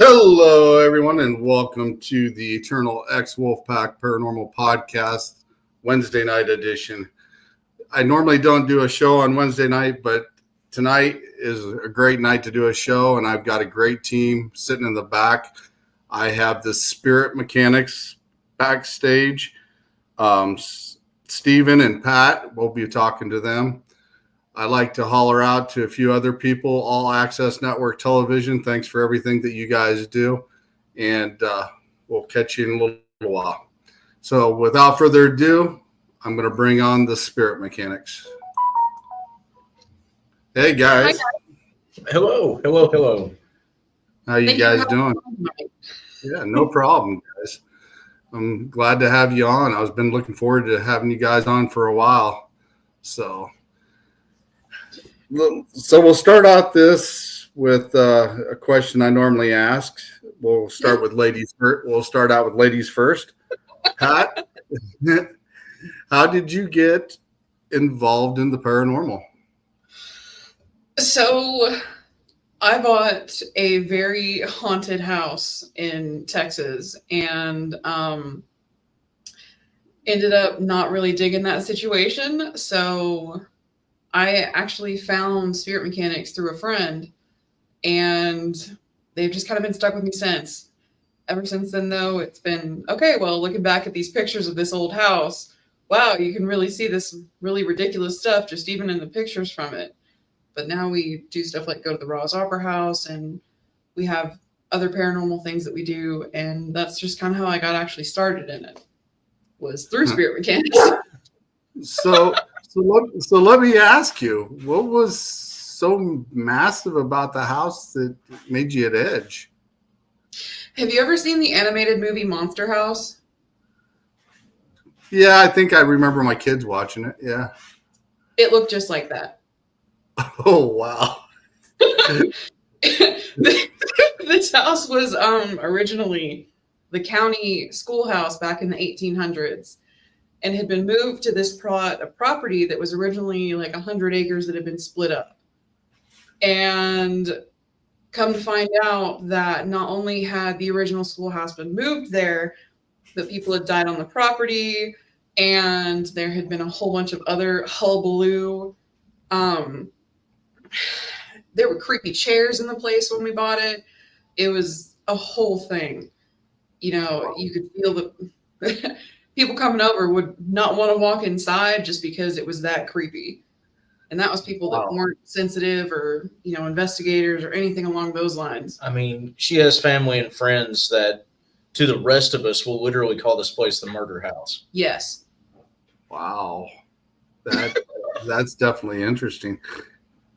Hello, everyone, and welcome to the Eternal X Wolfpack Paranormal Podcast Wednesday night edition. I normally don't do a show on Wednesday night, but tonight is a great night to do a show, and I've got a great team sitting in the back. I have the Spirit Mechanix backstage. Steven and Pat, we'll be talking to them. I like to holler out to a few other people, All Access Network Television. Thanks for everything that you guys do. And we'll catch you in a little while. So without further ado, I'm going to bring on the Spirit Mechanix. Hey, guys. Hello. How you guys doing? Yeah, no problem, guys. I'm glad to have you on. I've been looking forward to having you guys on for a while. So we'll start out this with a question I normally ask. We'll start with ladies first. We'll start out with ladies first. Pat, how did you get involved in the paranormal? So I bought a very haunted house in Texas and ended up not really digging that situation. So I actually found Spirit Mechanix through a friend, and they've just kind of been stuck with me since. Ever since then, though, it's been, okay, well, looking back at these pictures of this old house, wow, you can really see this really ridiculous stuff just even in the pictures from it. But now we do stuff like go to the Ross Opera House, and we have other paranormal things that we do, and that's just kind of how I got actually started in it, was through Spirit Mechanix. So let me ask you, what was so massive about the house that made you at edge? Have you ever seen the animated movie Monster House? Yeah, I think I remember my kids watching it. Yeah. It looked just like that. Oh, wow. This house was originally the county schoolhouse back in the 1800s. And had been moved to this plot of property that was originally like 100 acres that had been split up. And come to find out that not only had the original schoolhouse been moved there, but people had died on the property, and there had been a whole bunch of other hullabaloo. There were creepy chairs in the place when we bought it. It was a whole thing. You know, you could feel the... people coming over would not want to walk inside just because it was that creepy. And that was people that weren't sensitive or, investigators or anything along those lines. I mean, she has family and friends that, to the rest of us, will literally call this place the murder house. Yes. Wow. That's definitely interesting.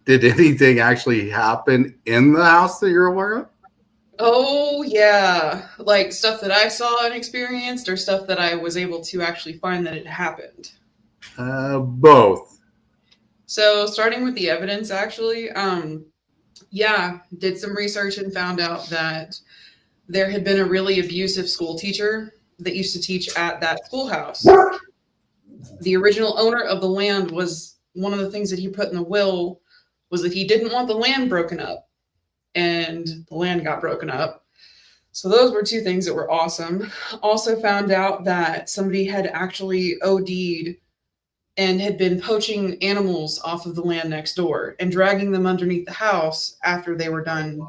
Did anything actually happen in the house that you're aware of? Oh, yeah. Like stuff that I saw and experienced, or stuff that I was able to actually find that it happened? Both. So starting with the evidence, actually, did some research and found out that there had been a really abusive school teacher that used to teach at that schoolhouse. The original owner of the land was, one of the things that he put in the will was that he didn't want the land broken up. And the land got broken up. So those were two things that were awesome. Also found out that somebody had actually OD'd and had been poaching animals off of the land next door and dragging them underneath the house after they were done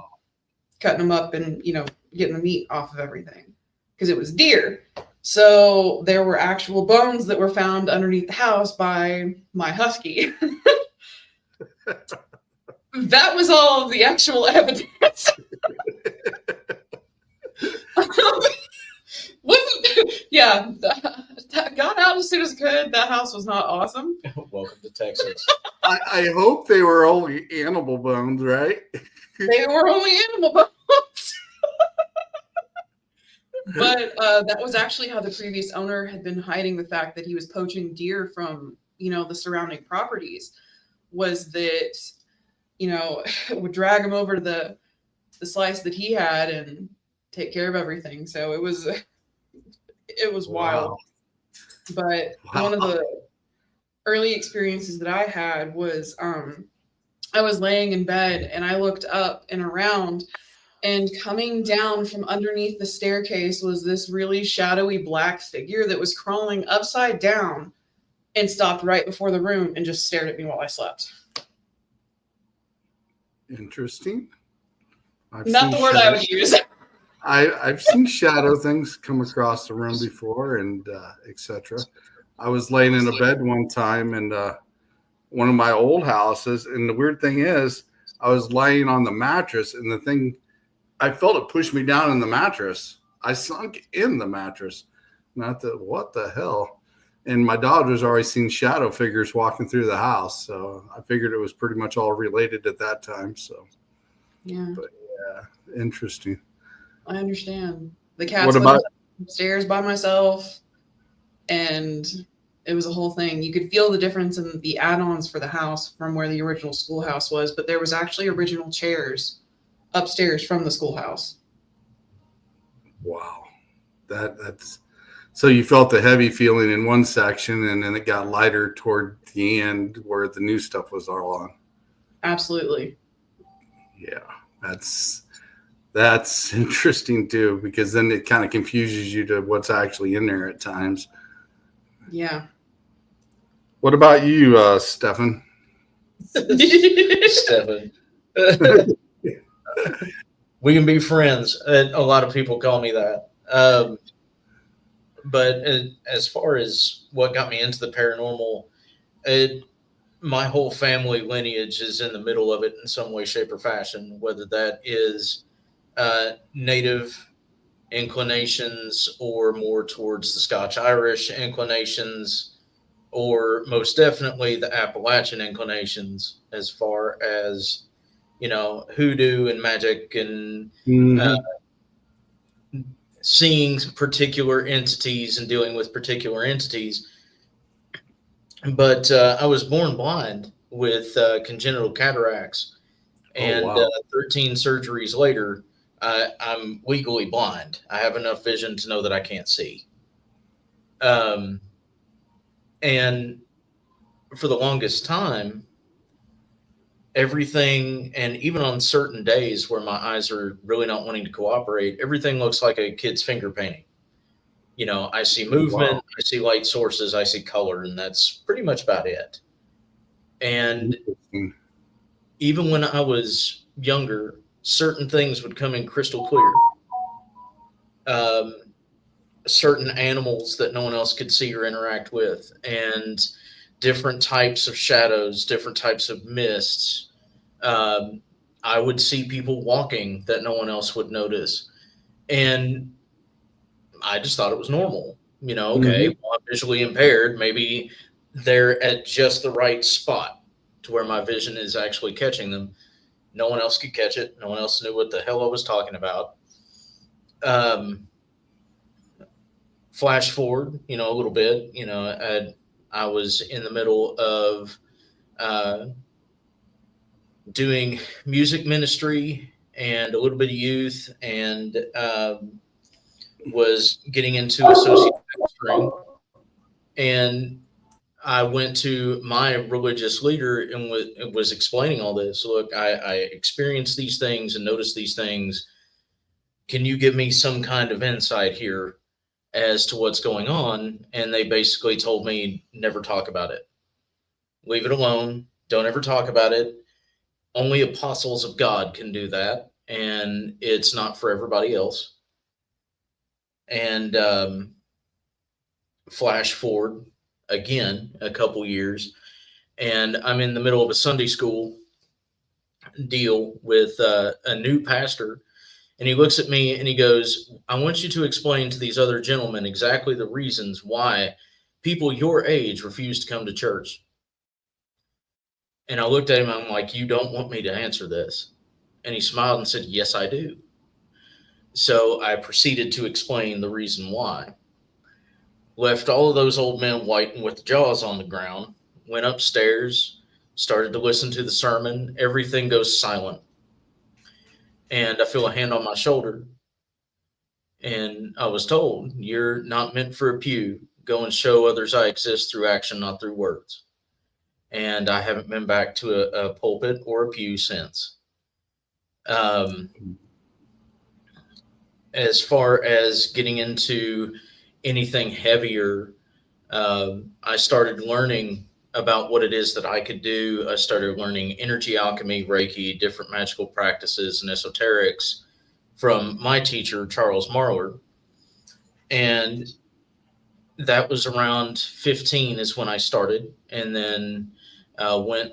cutting them up and, getting the meat off of everything, because it was deer. So there were actual bones that were found underneath the house by my husky. That was all of the actual evidence. Got out as soon as could. That house was not awesome. Welcome to Texas. I hope they were only animal bones, right? They were only animal bones. But that was actually how the previous owner had been hiding the fact that he was poaching deer from, the surrounding properties, was that, would drag him over to the slice that he had and take care of everything. So it was wild. But one of the early experiences that I had was I was laying in bed and I looked up and around And coming down from underneath the staircase was this really shadowy black figure that was crawling upside down and stopped right before the room and just stared at me while I slept. Interesting. Not the word I would use. I've seen shadow things come across the room before, and etc. I was laying in a bed one time in one of my old houses, and the weird thing is, I was laying on the mattress, and the thing, I felt it push me down in the mattress. I sunk in the mattress. Not that, what the hell? And my daughter's already seen shadow figures walking through the house, so I figured it was pretty much all related at that time. So, yeah, but yeah, interesting. I understand. The cats went upstairs by myself, and it was a whole thing. You could feel the difference in the add-ons for the house from where the original schoolhouse was, but there was actually original chairs upstairs from the schoolhouse. Wow, that's so you felt the heavy feeling in one section, and then it got lighter toward the end where the new stuff was all on. Absolutely. Yeah, that's interesting too, because then it kind of confuses you to what's actually in there at times. Yeah. What about you, Stefan? Stefan. We can be friends. A lot of people call me that. But as far as what got me into the paranormal, my whole family lineage is in the middle of it in some way, shape, or fashion, whether that is native inclinations or more towards the Scotch-Irish inclinations, or most definitely the Appalachian inclinations, as far as, hoodoo and magic and seeing particular entities and dealing with particular entities. But I was born blind with congenital cataracts, and 13 surgeries later, I'm legally blind. I have enough vision to know that I can't see. And for the longest time, everything, and even on certain days where my eyes are really not wanting to cooperate, everything looks like a kid's finger painting. I see movement, I see light sources, I see color, and that's pretty much about it. And even when I was younger, certain things would come in crystal clear. Certain animals that no one else could see or interact with, and different types of shadows, different types of mists. I would see people walking that no one else would notice. And I just thought it was normal. Okay, well, I'm visually impaired. Maybe they're at just the right spot to where my vision is actually catching them. No one else could catch it. No one else knew what the hell I was talking about. Flash forward, a little bit, I was in the middle of doing music ministry and a little bit of youth, and was getting into associate pastoring. And I went to my religious leader and was explaining all this. Look, I experienced these things and noticed these things. Can you give me some kind of insight here as to what's going on? And they basically told me, never talk about it. Leave it alone. Don't ever talk about it. Only apostles of God can do that, and it's not for everybody else. And flash forward again a couple years, and I'm in the middle of a Sunday school deal with a new pastor. And he looks at me and he goes, I want you to explain to these other gentlemen exactly the reasons why people your age refuse to come to church. And I looked at him and I'm like, you don't want me to answer this? And he smiled and said, yes, I do. So I proceeded to explain the reason why. Left all of those old men white and with jaws on the ground, went upstairs, started to listen to the sermon. Everything goes silent. And I feel a hand on my shoulder. And I was told, you're not meant for a pew. Go and show others I exist through action, not through words. And I haven't been back to a pulpit or a pew since. as far as getting into anything heavier, I started learning about what it is that I could do. I started learning energy alchemy, Reiki, different magical practices, and esoterics from my teacher, Charles Marlar. And that was around 15 is when I started, and then went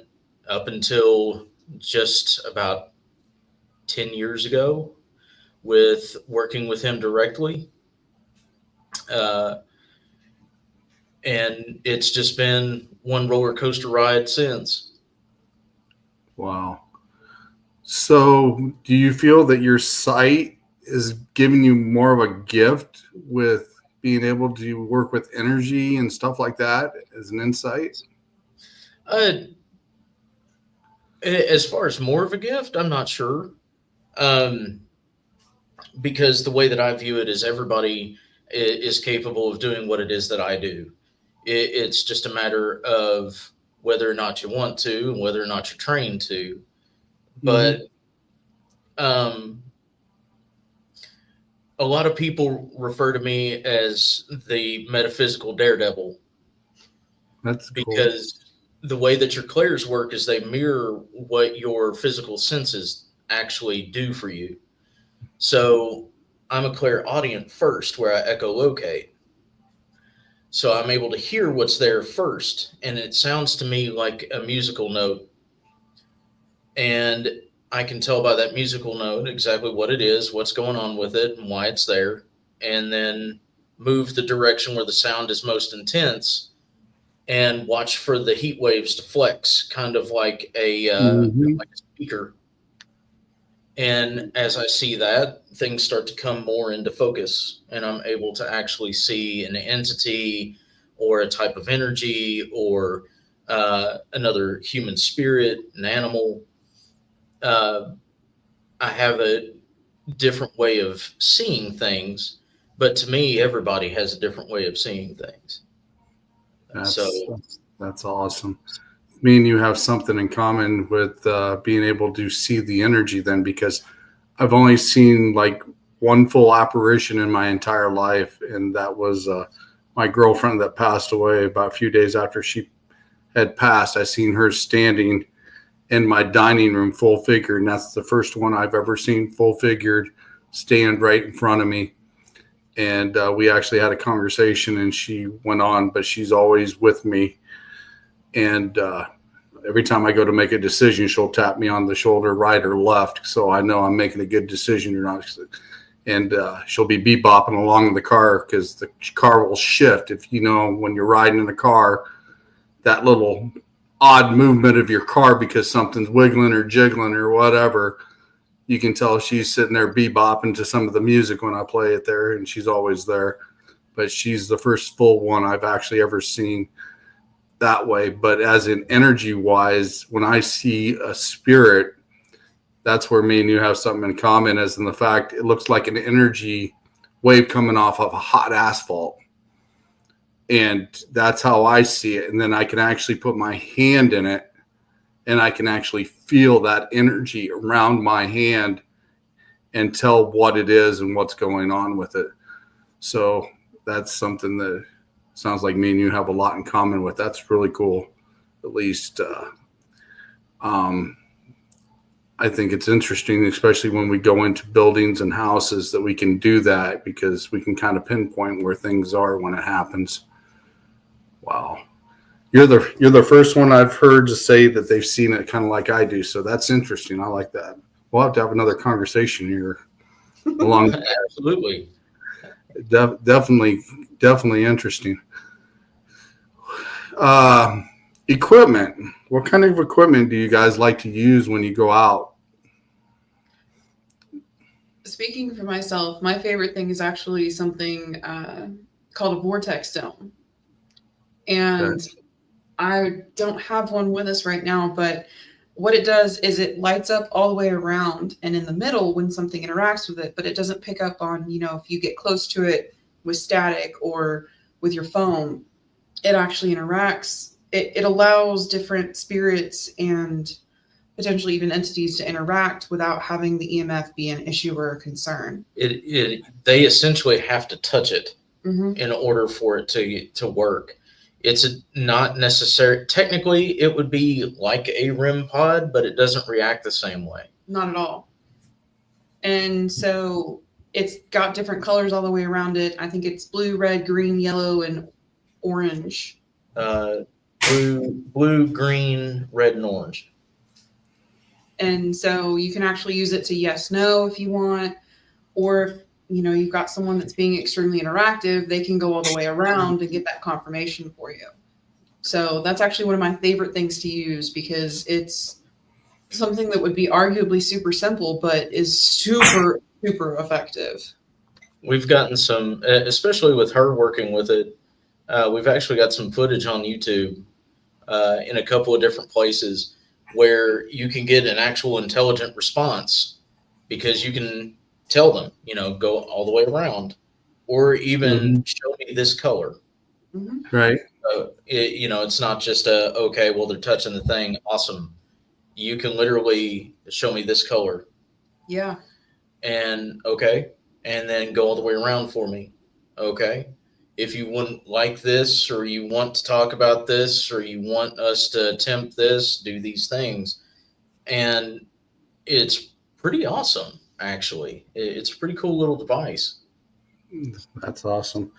up until just about 10 years ago with working with him directly. Uh, and it's just been one roller coaster ride since. Wow. So, do you feel that your sight is giving you more of a gift with being able to work with energy and stuff like that as an insight? Uh, as far as more of a gift, I'm not sure. Um, because the way that I view it is everybody is capable of doing what it is that I do. It's just a matter of whether or not you want to and whether or not you're trained to. But um, a lot of people refer to me as the metaphysical daredevil That's cool. because the way that your clairs work is they mirror what your physical senses actually do for you. So I'm a clairaudient first, where I echolocate. So I'm able to hear what's there first, and it sounds to me like a musical note. And I can tell by that musical note exactly what it is, what's going on with it, and why it's there, and then move the direction where the sound is most intense and watch for the heat waves to flex, kind of like like a speaker. And as I see that, things start to come more into focus, and I'm able to actually see an entity or a type of energy or another human spirit, an animal. Uh, I have a different way of seeing things, but to me, everybody has a different way of seeing things. That's awesome. Me and you have something in common with being able to see the energy then, because I've only seen like one full apparition in my entire life, and that was my girlfriend that passed away about a few days after she had passed. I seen her standing in my dining room full figure, and that's the first one I've ever seen full figured stand right in front of me. And we actually had a conversation, and she went on, but she's always with me. And every time I go to make a decision, she'll tap me on the shoulder, right or left, so I know I'm making a good decision or not. And she'll be bebopping along the car, because the car will shift. If you know, when you're riding in a car, that little odd movement of your car because something's wiggling or jiggling or whatever, you can tell she's sitting there bebopping to some of the music when I play it there, and she's always there. But she's the first full one I've actually ever seen that way. But as in energy wise, when I see a spirit, that's where me and you have something in common, as in the fact it looks like an energy wave coming off of a hot asphalt. And that's how I see it. And then I can actually put my hand in it, and I can actually feel that energy around my hand and tell what it is and what's going on with it. So that's something that sounds like me and you have a lot in common with. That's really cool. At least I think it's interesting, especially when we go into buildings and houses, that we can do that, because we can kind of pinpoint where things are when it happens. Wow. You're the first one I've heard to say that they've seen it kind of like I do. So that's interesting. I like that. We'll have to have another conversation here along. Absolutely. Definitely interesting. Equipment. What kind of equipment do you guys like to use when you go out? Speaking for myself, my favorite thing is actually something called a vortex dome. And okay. I don't have one with us right now, but what it does is it lights up all the way around and in the middle when something interacts with it, but it doesn't pick up on, if you get close to it with static or with your phone, it actually interacts. It allows different spirits and potentially even entities to interact without having the EMF be an issue or a concern. They essentially have to touch it Mm-hmm. in order for it to work. It's not necessary. Technically, it would be like a REM pod, but it doesn't react the same way. Not at all. And so it's got different colors all the way around it. I think it's blue, red, green, yellow, and orange. Blue, green, red, and orange. And so you can actually use it to yes, no if you want, or if you've got someone that's being extremely interactive, they can go all the way around and get that confirmation for you. So that's actually one of my favorite things to use, because it's something that would be arguably super simple, but is super, super effective. We've gotten some, especially with her working with it, we've actually got some footage on YouTube in a couple of different places where you can get an actual intelligent response, because you can tell them, go all the way around, or even show me this color. Mm-hmm. Right. It's not just okay, well, they're touching the thing. Awesome. You can literally show me this color. Yeah. And okay. And then go all the way around for me. Okay. If you wouldn't like this, or you want to talk about this, or you want us to attempt this, do these things. And it's pretty awesome, actually. It's a pretty cool little device. That's awesome.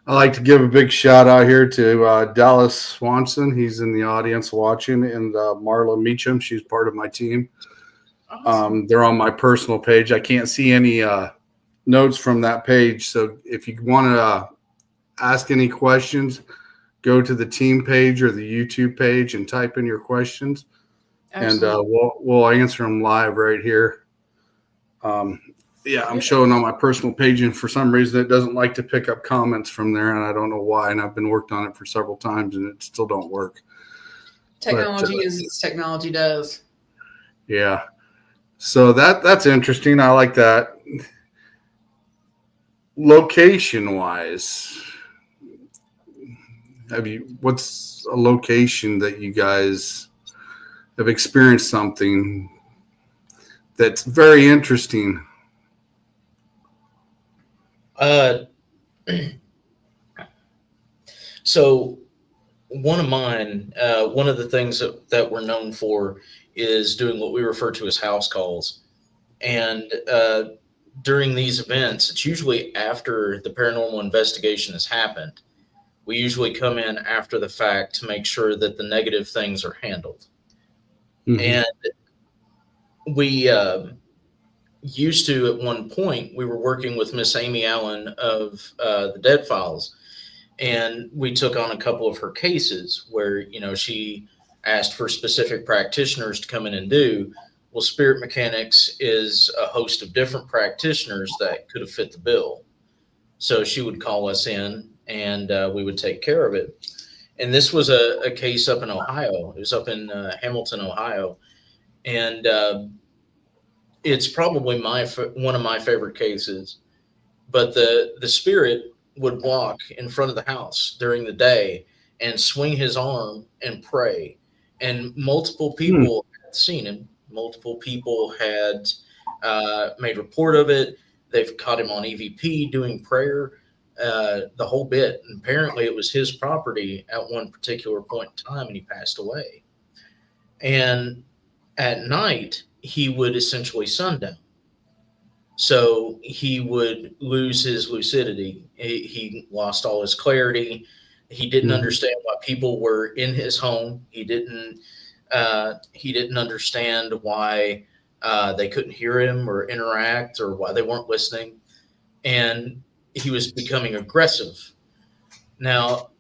I'd like to give a big shout out here to Dallas Swanson. He's in the audience watching, and Marla Meacham. She's part of my team. Awesome. They're on my personal page. I can't see any notes from that page. So if you want to ask any questions, go to the team page or the YouTube page and type in your questions. Absolutely. And we'll answer them live right here. I'm showing on my personal page, and for some reason it doesn't like to pick up comments from there, and I don't know why. And I've been worked on it for several times, and it still don't work. Technology is as technology does. Yeah. So that's interesting. I like that. Location wise, what's a location that you guys have experienced something that's very interesting? So one of mine, one of the things that we're known for is doing what we refer to as house calls. And during these events, it's usually after the paranormal investigation has happened. We usually come in after the fact to make sure that the negative things are handled. Mm-hmm. And we used to, at one point, we were working with Miss Amy Allen of the Dead Files, and we took on a couple of her cases where, she asked for specific practitioners to come in and do. Well, Spirit Mechanix is a host of different practitioners that could have fit the bill. So she would call us in, and we would take care of it. And this was a case up in Ohio. It was up in Hamilton, Ohio. And it's probably one of my favorite cases. But the spirit would walk in front of the house during the day and swing his arm and pray. And multiple people had seen him. Multiple people had made report of it. They've caught him on EVP doing prayer, the whole bit. And apparently it was his property at one particular point in time, and he passed away. And at night, he would essentially sundown. So he would lose his lucidity. He lost all his clarity. He didn't understand why people were in his home. He didn't understand why they couldn't hear him or interact, or why they weren't listening. And he was becoming aggressive. Now,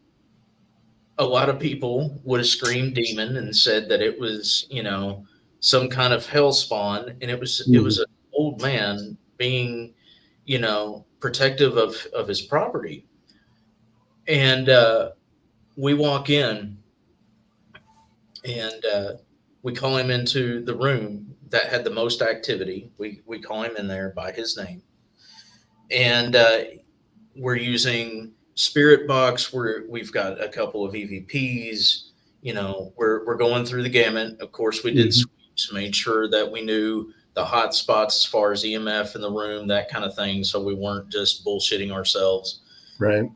a lot of people would have screamed demon and said that it was, some kind of hell spawn. And it was an old man being, protective of his property. And we walk in, and we call him into the room that had the most activity. We call him in there by his name. And we're using Spirit Box. We've got a couple of EVPs. We're going through the gamut. Of course, we did sweeps values, made sure that we knew the hot spots as far as EMF in the room, that kind of thing, so we weren't just bullshitting ourselves. Right.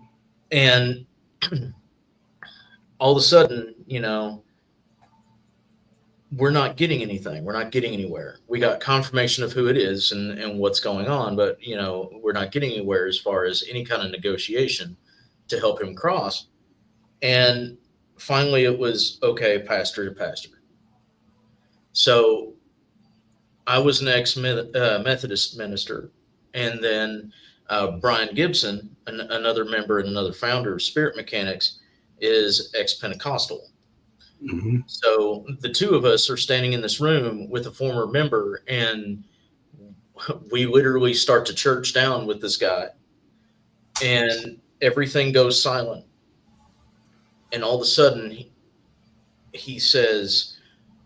And all of a sudden, we're not getting anything. We're not getting anywhere. We got confirmation of who it is and what's going on, but we're not getting anywhere as far as any kind of negotiation to help him cross. And finally it was, okay, pastor to pastor. So I was an ex-Methodist minister, and then Brian Gibson, another member and another founder of Spirit Mechanix, is ex-Pentecostal. Mm-hmm. So the two of us are standing in this room with a former member, and we literally start to church down with this guy, and everything goes silent. And all of a sudden he says,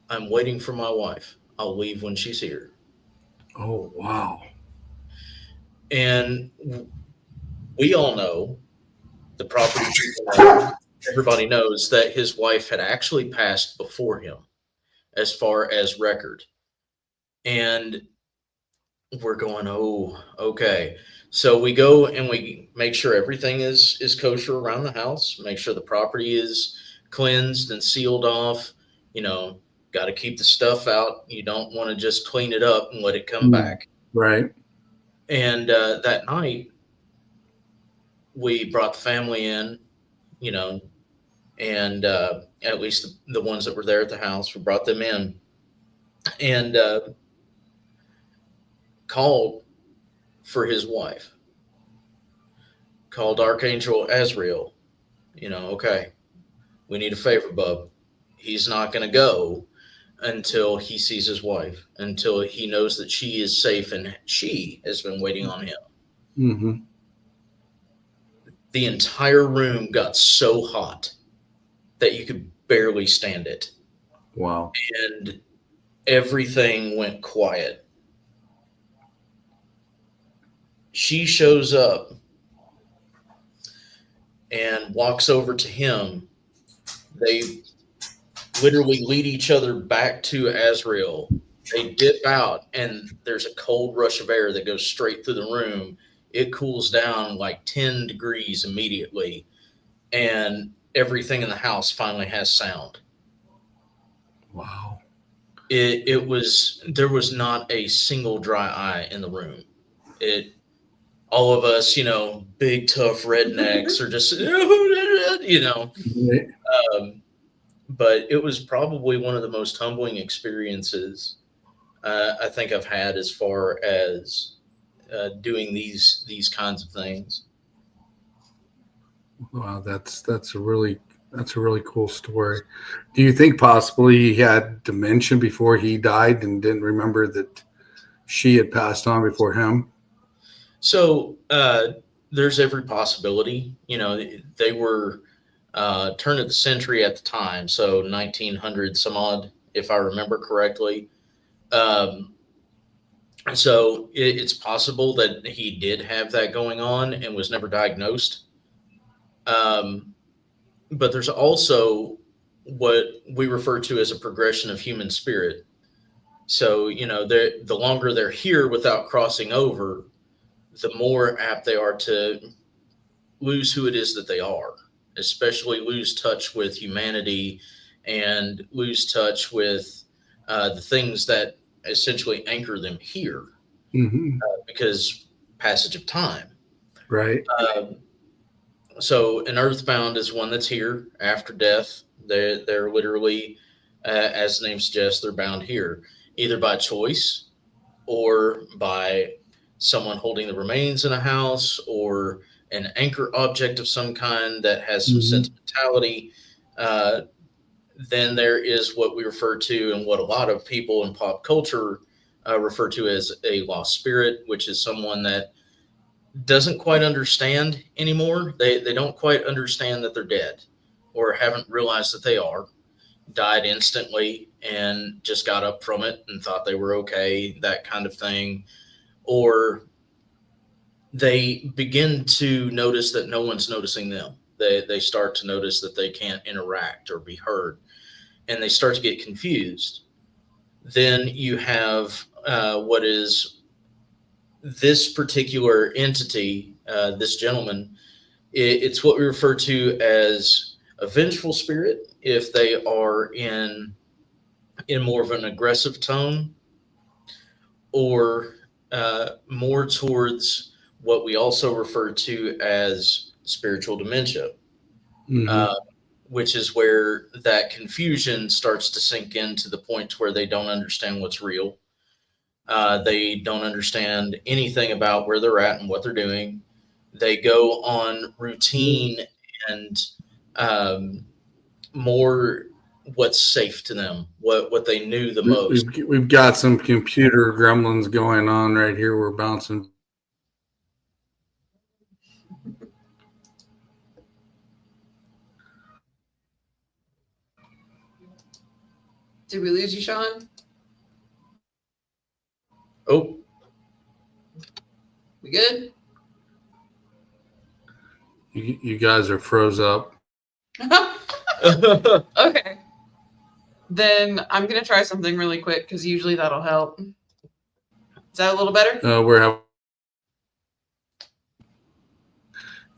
"I'm waiting for my wife. I'll leave when she's here." Oh, wow. And we all know, the property people know, everybody knows that his wife had actually passed before him as far as record. And we're going, oh, okay. So we go and we make sure everything is kosher around the house, make sure the property is cleansed and sealed off. Got to keep the stuff out. You don't want to just clean it up and let it come back. Right. And that night, we brought the family in, and at least the ones that were there at the house, we brought them in and called for his wife, called Archangel Azrael. Okay, we need a favor, bub. He's not going to go until he sees his wife, until he knows that she is safe and she has been waiting on him. Mm-hmm. The entire room got so hot that you could barely stand it. Wow. And everything went quiet. She shows up and walks over to him. They literally lead each other back to Azrael. They dip out, and there's a cold rush of air that goes straight through the room. It cools down like 10 degrees immediately, and everything in the house finally has sound. Wow. There was not a single dry eye in the room. All of us, big tough rednecks are just, but it was probably one of the most humbling experiences I think I've had as far as doing these kinds of things. Wow, that's a really cool story. Do you think possibly he had dementia before he died and didn't remember that she had passed on before him? So there's every possibility. They were turn of the century at the time, so 1900 some odd, if I remember correctly. So it's possible that he did have that going on and was never diagnosed. But there's also what we refer to as a progression of human spirit. So, the longer they're here without crossing over, the more apt they are to lose who it is that they are, especially lose touch with humanity and lose touch with the things that essentially anchor them here, because passage of time. Right. So an earthbound is one that's here after death. They're literally, as the name suggests, they're bound here, either by choice or by someone holding the remains in a house, or an anchor object of some kind that has some sentimentality. Then there is what we refer to, and what a lot of people in pop culture refer to as a lost spirit, which is someone that doesn't quite understand anymore. They don't quite understand that they're dead, or haven't realized that they are, died instantly and just got up from it and thought they were okay, that kind of thing. Or they begin to notice that no one's noticing them. They start to notice that they can't interact or be heard, and they start to get confused. Then you have what is this particular entity, this gentleman. It's what we refer to as a vengeful spirit if they are in more of an aggressive tone, or more towards what we also refer to as spiritual dementia, uh, which is where that confusion starts to sink in to the point where they don't understand what's real. They don't understand anything about where they're at and what they're doing. They go on routine and more what's safe to them, what they knew the most. We've got some computer gremlins going on right here. We're bouncing. Did we lose you, Sean? Oh, We good? You guys are froze up. Okay. Then I'm going to try something really quick because usually that'll help. Is that a little better?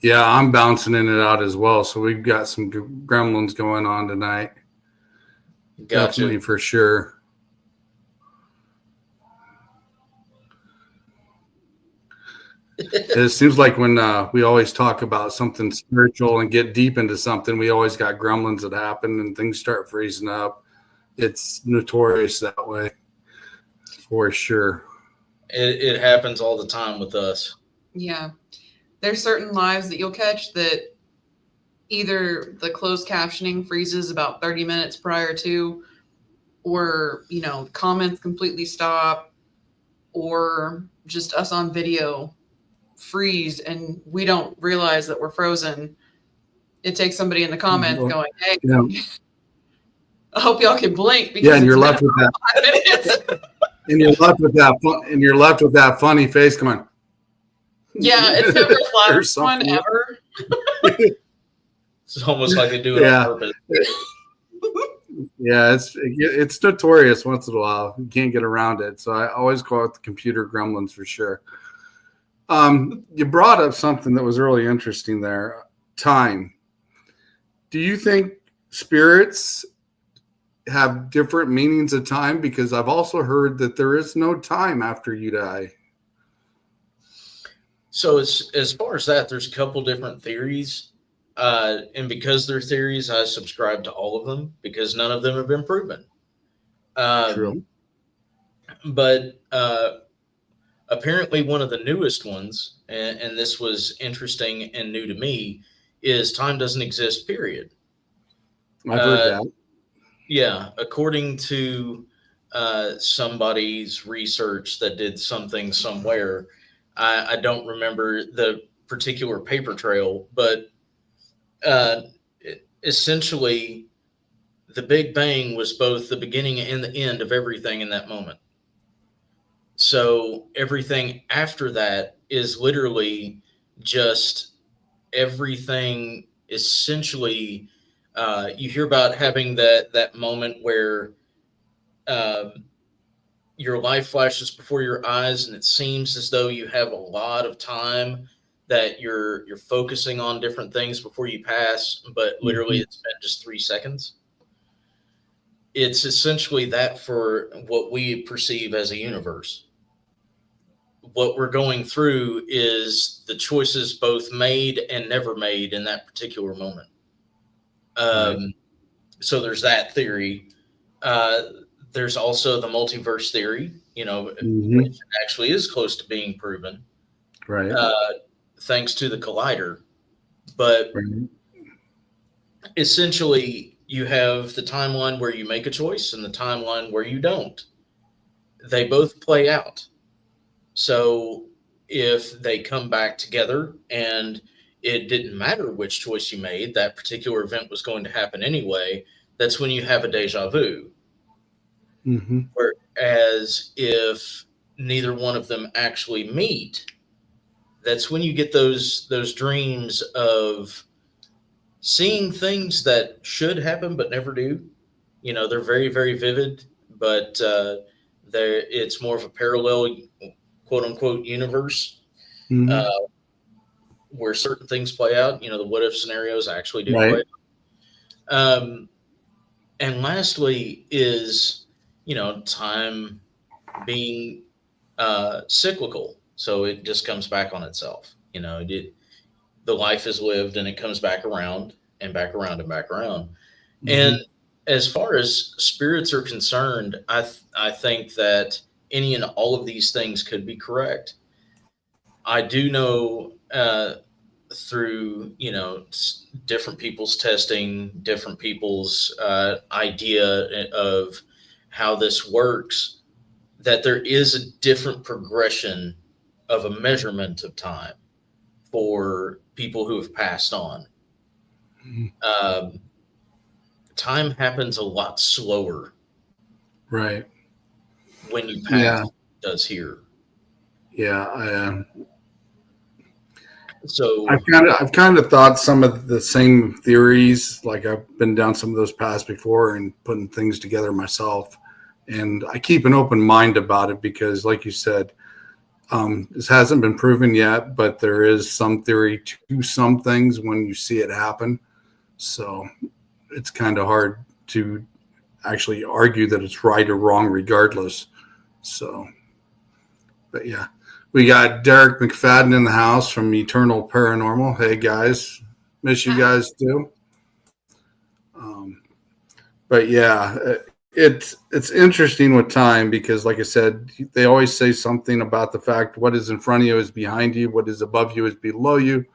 Yeah, I'm bouncing in and out as well. So we've got some gremlins going on tonight. Gotcha. Definitely, for sure. It seems like when we always talk about something spiritual and get deep into something, we always got gremlins that happen and things start freezing up. It's notorious that way, for sure. It happens all the time with us. Yeah. There's certain lives that you'll catch that either the closed captioning freezes about 30 minutes prior to, or, comments completely stop, or just us on video freeze and we don't realize that we're frozen. It takes somebody in the comments going, "Hey, I hope y'all can blink." Because and you're left with that. And you're left with that funny face. Come on. Yeah, it's never the last one ever. It's almost like they do it on purpose. Yeah, it's notorious once in a while. You can't get around it. So I always call it the computer gremlins for sure. You brought up something that was really interesting there. Time. Do you think spirits have different meanings of time? Because I've also heard that there is no time after you die. So as far as that, there's a couple different theories. And because they're theories, I subscribe to all of them because none of them have been proven. True. But apparently one of the newest ones, and this was interesting and new to me, is time doesn't exist, period. I've heard that. Yeah. According to somebody's research that did something somewhere, I don't remember the particular paper trail, but essentially the Big Bang was both the beginning and the end of everything in that moment. So everything after that is literally just everything. Essentially, you hear about having that moment where your life flashes before your eyes, and it seems as though you have a lot of time that you're focusing on different things before you pass, but literally it's been just 3 seconds. It's essentially that for what we perceive as a universe. What we're going through is the choices both made and never made in that particular moment. Right. So there's that theory. There's also the multiverse theory, which actually is close to being proven. Right. Thanks to the collider. But essentially, you have the timeline where you make a choice and the timeline where you don't. They both play out. So if they come back together and it didn't matter which choice you made, that particular event was going to happen anyway, that's when you have a deja vu. Whereas if neither one of them actually meet, that's when you get those dreams of seeing things that should happen but never do. They're very, very vivid, but it's more of a parallel, quote unquote, universe Mhm. where certain things play out. The what if scenarios actually do Right. play out. And lastly is, time being cyclical. So it just comes back on itself. The life is lived and it comes back around and back around and back around. And Mhm. as far as spirits are concerned, I think that any and all of these things could be correct. I do know through different people's testing, different people's idea of how this works, that there is a different progression of a measurement of time for people who have passed on. Mhm. Um, Time happens a lot slower Right. when you pass Yeah. than it does here. Yeah. So, I've kind of thought some of the same theories. Like I've been down some of those paths before and putting things together myself. And I keep an open mind about it because, like you said, this hasn't been proven yet, but there is some theory to some things when you see it happen. So it's kind of hard to actually argue that it's right or wrong, regardless. So, but yeah, we got Derek McFadden in the house from Eternal Paranormal. Hey guys, miss you Hi. guys too. Um, but yeah, it's interesting with time because, like I said, they always say something about the fact what is in front of you is behind you, what is above you is below you,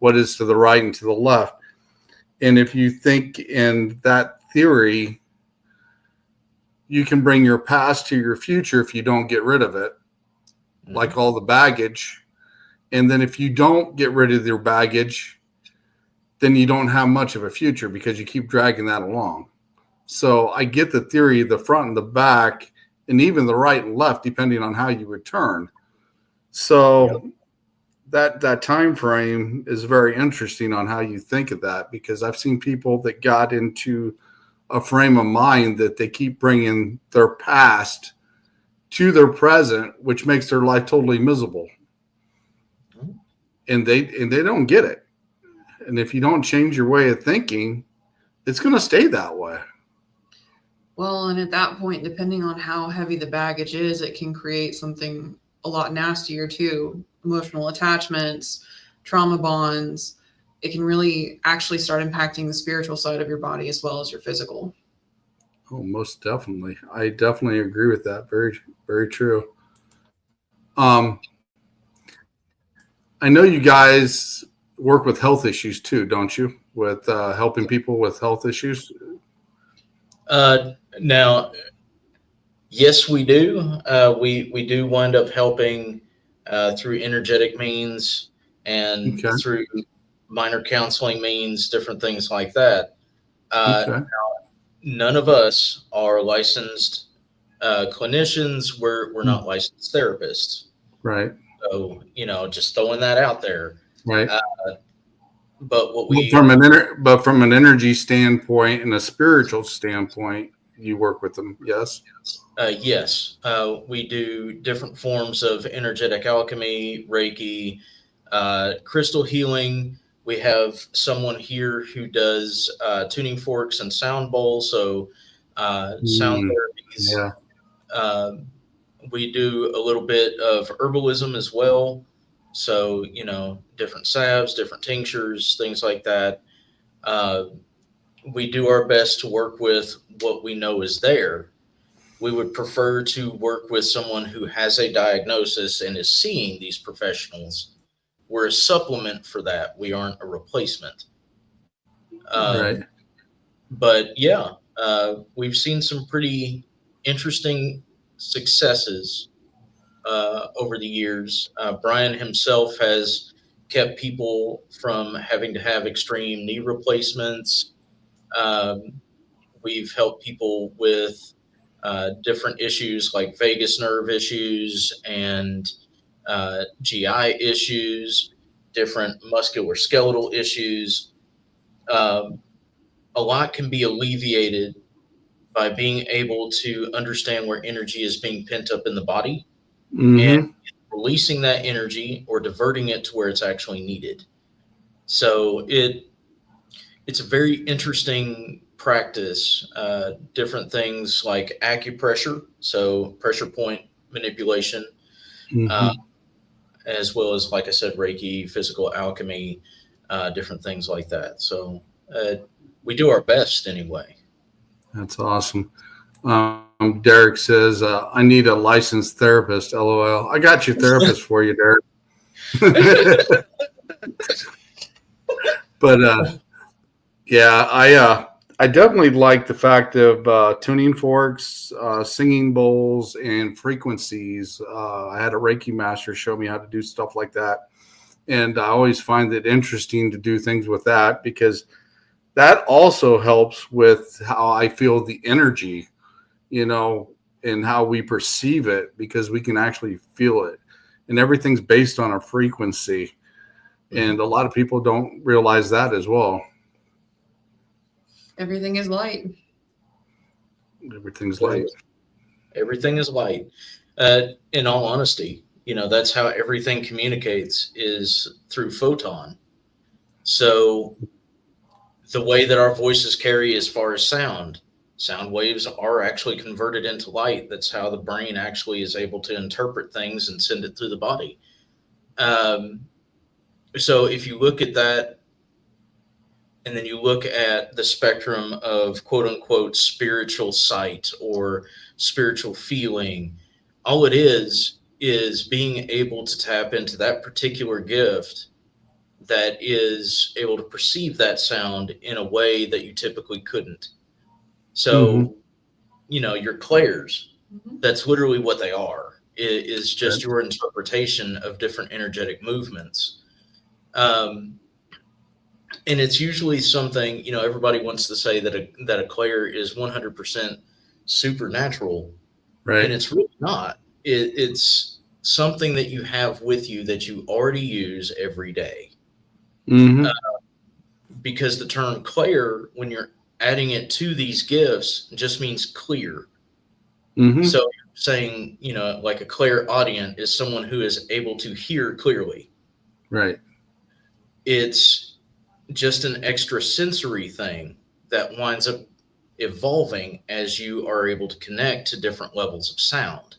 what is to the right and to the left. And if you think in that theory, you can bring your past to your future if you don't get rid of it, like all the baggage. And then if you don't get rid of your baggage, then you don't have much of a future because you keep dragging that along. So I get the theory, the front and the back, and even the right and left, depending on how you return. So that time frame is very interesting on how you think of that because I've seen people that got into a frame of mind that they keep bringing their past to their present, which makes their life totally miserable, and they don't get it. And if you don't change your way of thinking, it's going to stay that way. Well, and at that point, depending on how heavy the baggage is, it can create something a lot nastier too. Emotional attachments, trauma bonds. It can really actually start impacting the spiritual side of your body as well as your physical. Oh, most definitely. I definitely agree with that. Very, very true. Um, I know you guys work with health issues too, don't you? With helping people with health issues. now, yes, we do. We do wind up helping through energetic means and Okay. through minor counseling means, different things like that. Uh, Okay. None of us are licensed clinicians. We're not licensed therapists. Right. So, just throwing that out there. Right. Uh, but what But we, but from an energy standpoint and a spiritual standpoint, you work with them. Yes. yes, we do different forms of energetic alchemy, Reiki, crystal healing. We have someone here who does tuning forks and sound bowls, so sound Mm, therapies. yeah. Um, we do a little bit of herbalism as well. So, different salves, different tinctures, things like that. Uh, we do our best to work with what we know is there. We would prefer to work with someone who has a diagnosis and is seeing these professionals. We're a supplement for that. We aren't a replacement. Right. But yeah, we've seen some pretty interesting successes over the years. Brian himself has kept people from having to have extreme knee replacements. Um, we've helped people with different issues like vagus nerve issues and GI issues, different musculoskeletal issues. Um, a lot can be alleviated by being able to understand where energy is being pent up in the body and Mm-hmm. releasing that energy or diverting it to where it's actually needed. So it's a very interesting practice. Different things like acupressure, so pressure point manipulation, uh, Mm-hmm. as well as, like I said, Reiki, physical alchemy, different things like that. So we do our best anyway. That's awesome. Derek says, I need a licensed therapist. LOL. I got your therapist for you, Derek. But yeah, I definitely like the fact of tuning forks, singing bowls, and frequencies. I had a Reiki master show me how to do stuff like that, and I always find it interesting to do things with that because that also helps with how I feel the energy, you know, and how we perceive it because we can actually feel it, and everything's based on a frequency, Mhm. and a lot of people don't realize that as well. Everything is light. Everything's light. Everything is light. In all honesty, that's how everything communicates is through photon. So the way that our voices carry as far as sound waves are actually converted into light. That's how the brain actually is able to interpret things and send it through the body. Um, so if you look at that and then you look at the spectrum of quote unquote spiritual sight or spiritual feeling, all it is being able to tap into that particular gift that is able to perceive that sound in a way that you typically couldn't. Mm-hmm. So, your clairs, Mhm. that's literally what they are. It is Right. just your interpretation of different energetic movements. Um, and it's usually something, everybody wants to say that a clair is 100% supernatural, and Right. it's really not. It's something that you have with you that you already use every day. Mm-hmm. Because the term clair, when you're adding it to these gifts, just means clear. Mm-hmm. So you're saying, like a clairaudient is someone who is able to hear clearly. Right. It's just an extra sensory thing that winds up evolving as you are able to connect to different levels of sound.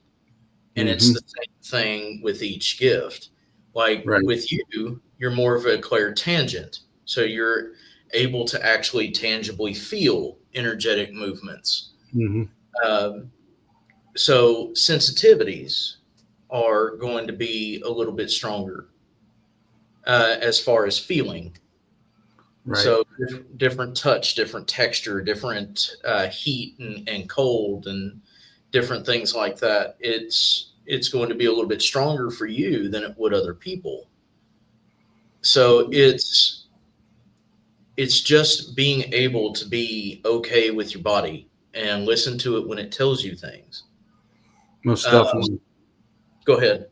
And it's Mm-hmm. the same thing with each gift. Like Right. with you, you're more of a clairtangent. So you're able to actually tangibly feel energetic movements. Mm-hmm. Um, so sensitivities are going to be a little bit stronger as far as feeling. Right. So different touch, different texture, different heat and cold, and different things like that. It's going to be a little bit stronger for you than it would other people. So it's just being able to be okay with your body and listen to it when it tells you things. Most Uh, definitely. Go ahead.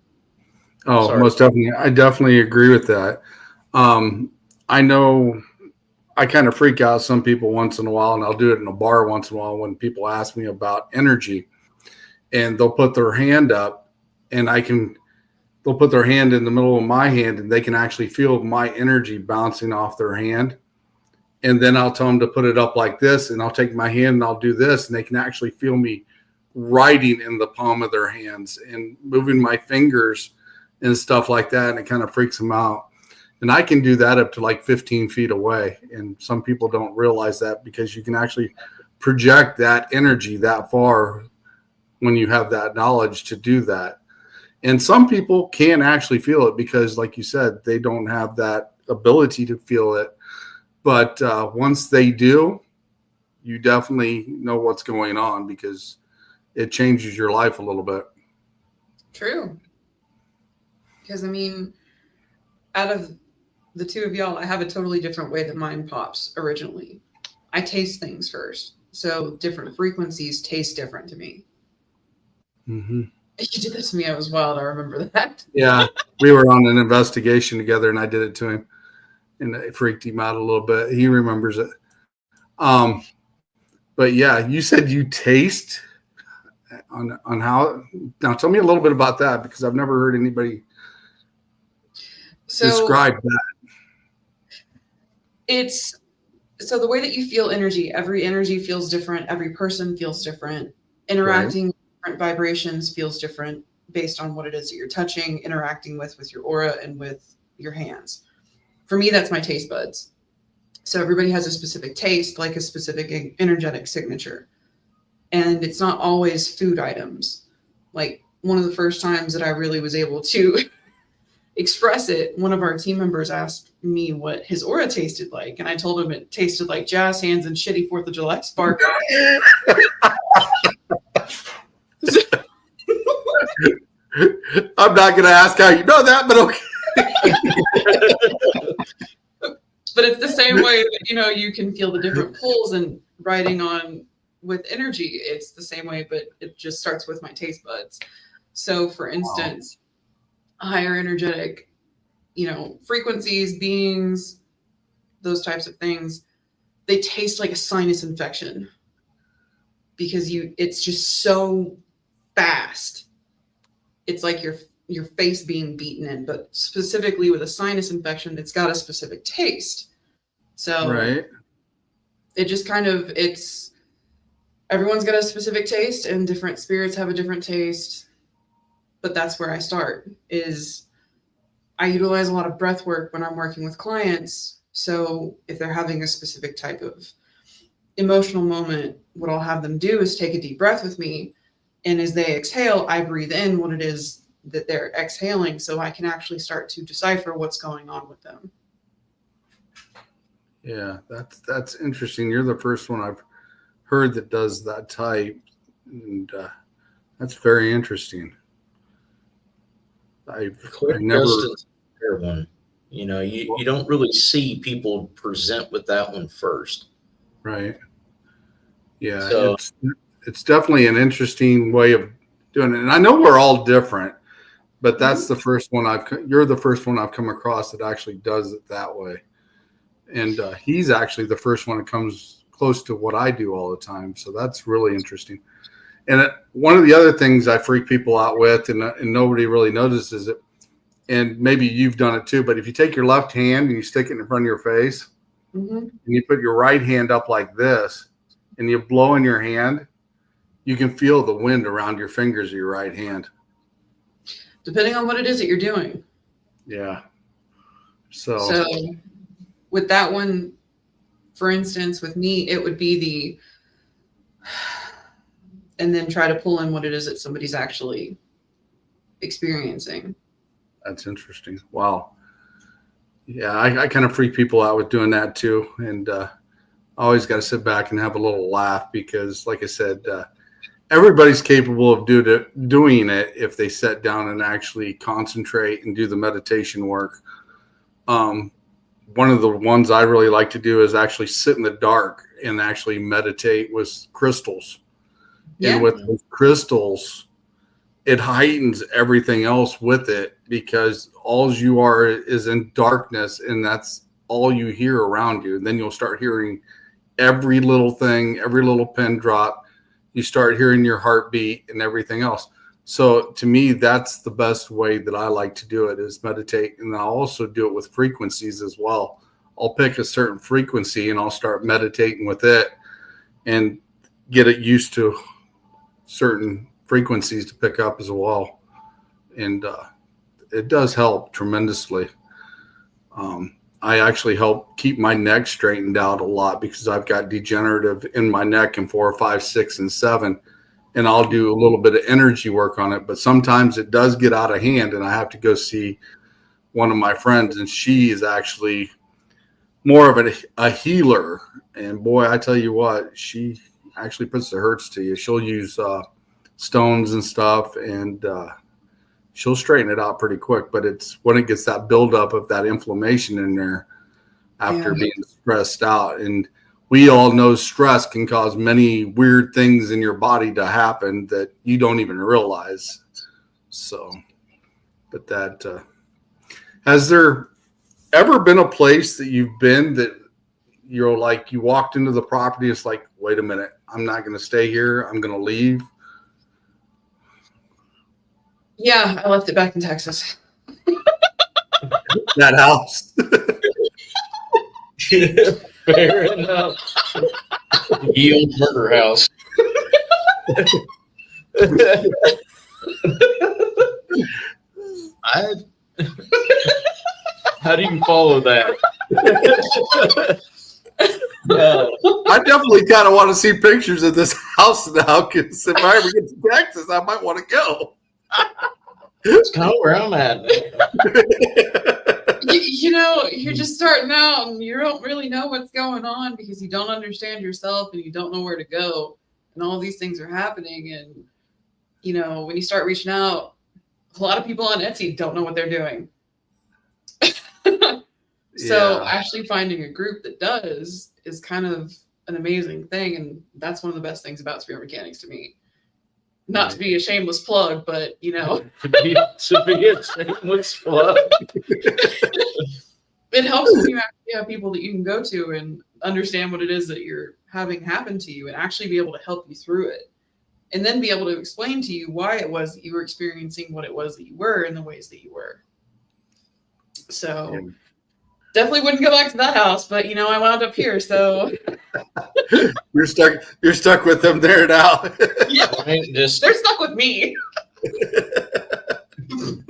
Oh, Sorry. most definitely. I definitely agree with that. Um, I know I kind of freak out some people once in a while, and I'll do it in a bar once in a while when people ask me about energy, and they'll put their hand up, and they'll put their hand in the middle of my hand, and they can actually feel my energy bouncing off their hand. And then I'll tell them to put it up like this, and I'll take my hand and I'll do this, and they can actually feel me writing in the palm of their hands and moving my fingers and stuff like that. And it kind of freaks them out. And I can do that up to like 15 feet away. And some people don't realize that because you can actually project that energy that far when you have that knowledge to do that. And some people can actually feel it because, like you said, they don't have that ability to feel it. But once they do, you definitely know what's going on because it changes your life a little bit. True. Because, I mean, out of the two of y'all, I have a totally different way that mine pops originally. I taste things first. So different frequencies taste different to me. Mm-hmm. You did that to me. I was wild. I remember that. Yeah, we were on an investigation together, and I did it to him, and it freaked him out a little bit. He remembers it. Um, But yeah, you said you taste on how. Now tell me a little bit about that, because I've never heard anybody describe that. It's so the way that you feel energy, every energy feels different. Every person feels different. Interacting with different vibrations feels different based on what it is that you're touching, interacting with your aura and with your hands. For me, that's my taste buds. So everybody has a specific taste, like a specific energetic signature. And it's not always food items. Like one of the first times that I really was able to express it, one of our team members asked me what his aura tasted like. And I told him it tasted like jazz hands and shitty 4th of July spark. I'm not going to ask how you know that, but okay. But it's the same way that, you can feel the different pulls and riding on with energy. It's the same way, but it just starts with my taste buds. So for instance, higher energetic, frequencies, beings, those types of things, they taste like a sinus infection because it's just so fast. It's like your face being beaten in, but specifically with a sinus infection, it's got a specific taste. So right. It just kind of, everyone's got a specific taste and different spirits have a different taste. But that's where I start, is I utilize a lot of breath work when I'm working with clients. So if they're having a specific type of emotional moment, what I'll have them do is take a deep breath with me. And as they exhale, I breathe in what it is that they're exhaling, so I can actually start to decipher what's going on with them. Yeah, that's interesting. You're the first one I've heard that does that type, and that's very interesting. I've never one. You don't really see people present with that one first, right? Yeah, so it's definitely an interesting way of doing it, and I know we're all different, but that's the first one you're the first one I've come across that actually does it that way. And he's actually the first one that comes close to what I do all the time. So that's really interesting. And one of the other things I freak people out with, and nobody really notices it, and maybe you've done it too, but if you take your left hand and you stick it in front of your face, and you put your right hand up like this, and you blow in your hand, you can feel the wind around your fingers of your right hand. Depending on what it is that you're doing. Yeah. So with that one, for instance, with me, it would be and then try to pull in what it is that somebody's actually experiencing. That's interesting. Wow. Yeah, I kind of freak people out with doing that too. And I always got to sit back and have a little laugh because, like I said, everybody's capable of doing it if they sit down and actually concentrate and do the meditation work. One of the ones I really like to do is actually sit in the dark and actually meditate with crystals. Yeah. And with those crystals, it heightens everything else with it because all you are is in darkness, and that's all you hear around you. And then you'll start hearing every little thing, every little pin drop. You start hearing your heartbeat and everything else. So to me, that's the best way that I like to do it, is meditate. And I'll also do it with frequencies as well. I'll pick a certain frequency and I'll start meditating with it and get it used to certain frequencies to pick up as well. And it does help tremendously. I actually help keep my neck straightened out a lot because I've got degenerative in my neck in 4, 5, 6, and 7. And I'll do a little bit of energy work on it, but sometimes it does get out of hand and I have to go see one of my friends, and she is actually more of a healer. And boy, I tell you what, she actually puts the hurts to you. She'll use stones and stuff, and she'll straighten it out pretty quick. But it's when it gets that buildup of that inflammation in there after being stressed out. And we all know stress can cause many weird things in your body to happen that you don't even realize. So, but that, has there ever been a place that you've been that you're like, you walked into the property. It's like, wait a minute, I'm not going to stay here. I'm going to leave. Yeah, I left it back in Texas. That house. Fair enough. Yield murder house. How do you follow that? I definitely kind of want to see pictures of this house now, because if I ever get to Texas, I might want to go. It's kind of where I'm at. You know, you're just starting out and you don't really know what's going on because you don't understand yourself and you don't know where to go. And all these things are happening. And, you know, when you start reaching out, a lot of people on Etsy don't know what they're doing. So actually finding a group that does is kind of an amazing thing. And that's one of the best things about Spirit Mechanics to me. Not to be a shameless plug, but, you know. to be a shameless plug. It helps when you actually have people that you can go to and understand what it is that you're having happen to you and actually be able to help you through it. And then be able to explain to you why it was that you were experiencing what it was that you were in the ways that you were. So definitely wouldn't go back to that house, but, you know, I wound up here, so. You're stuck with them there now. Yeah, they're stuck with me.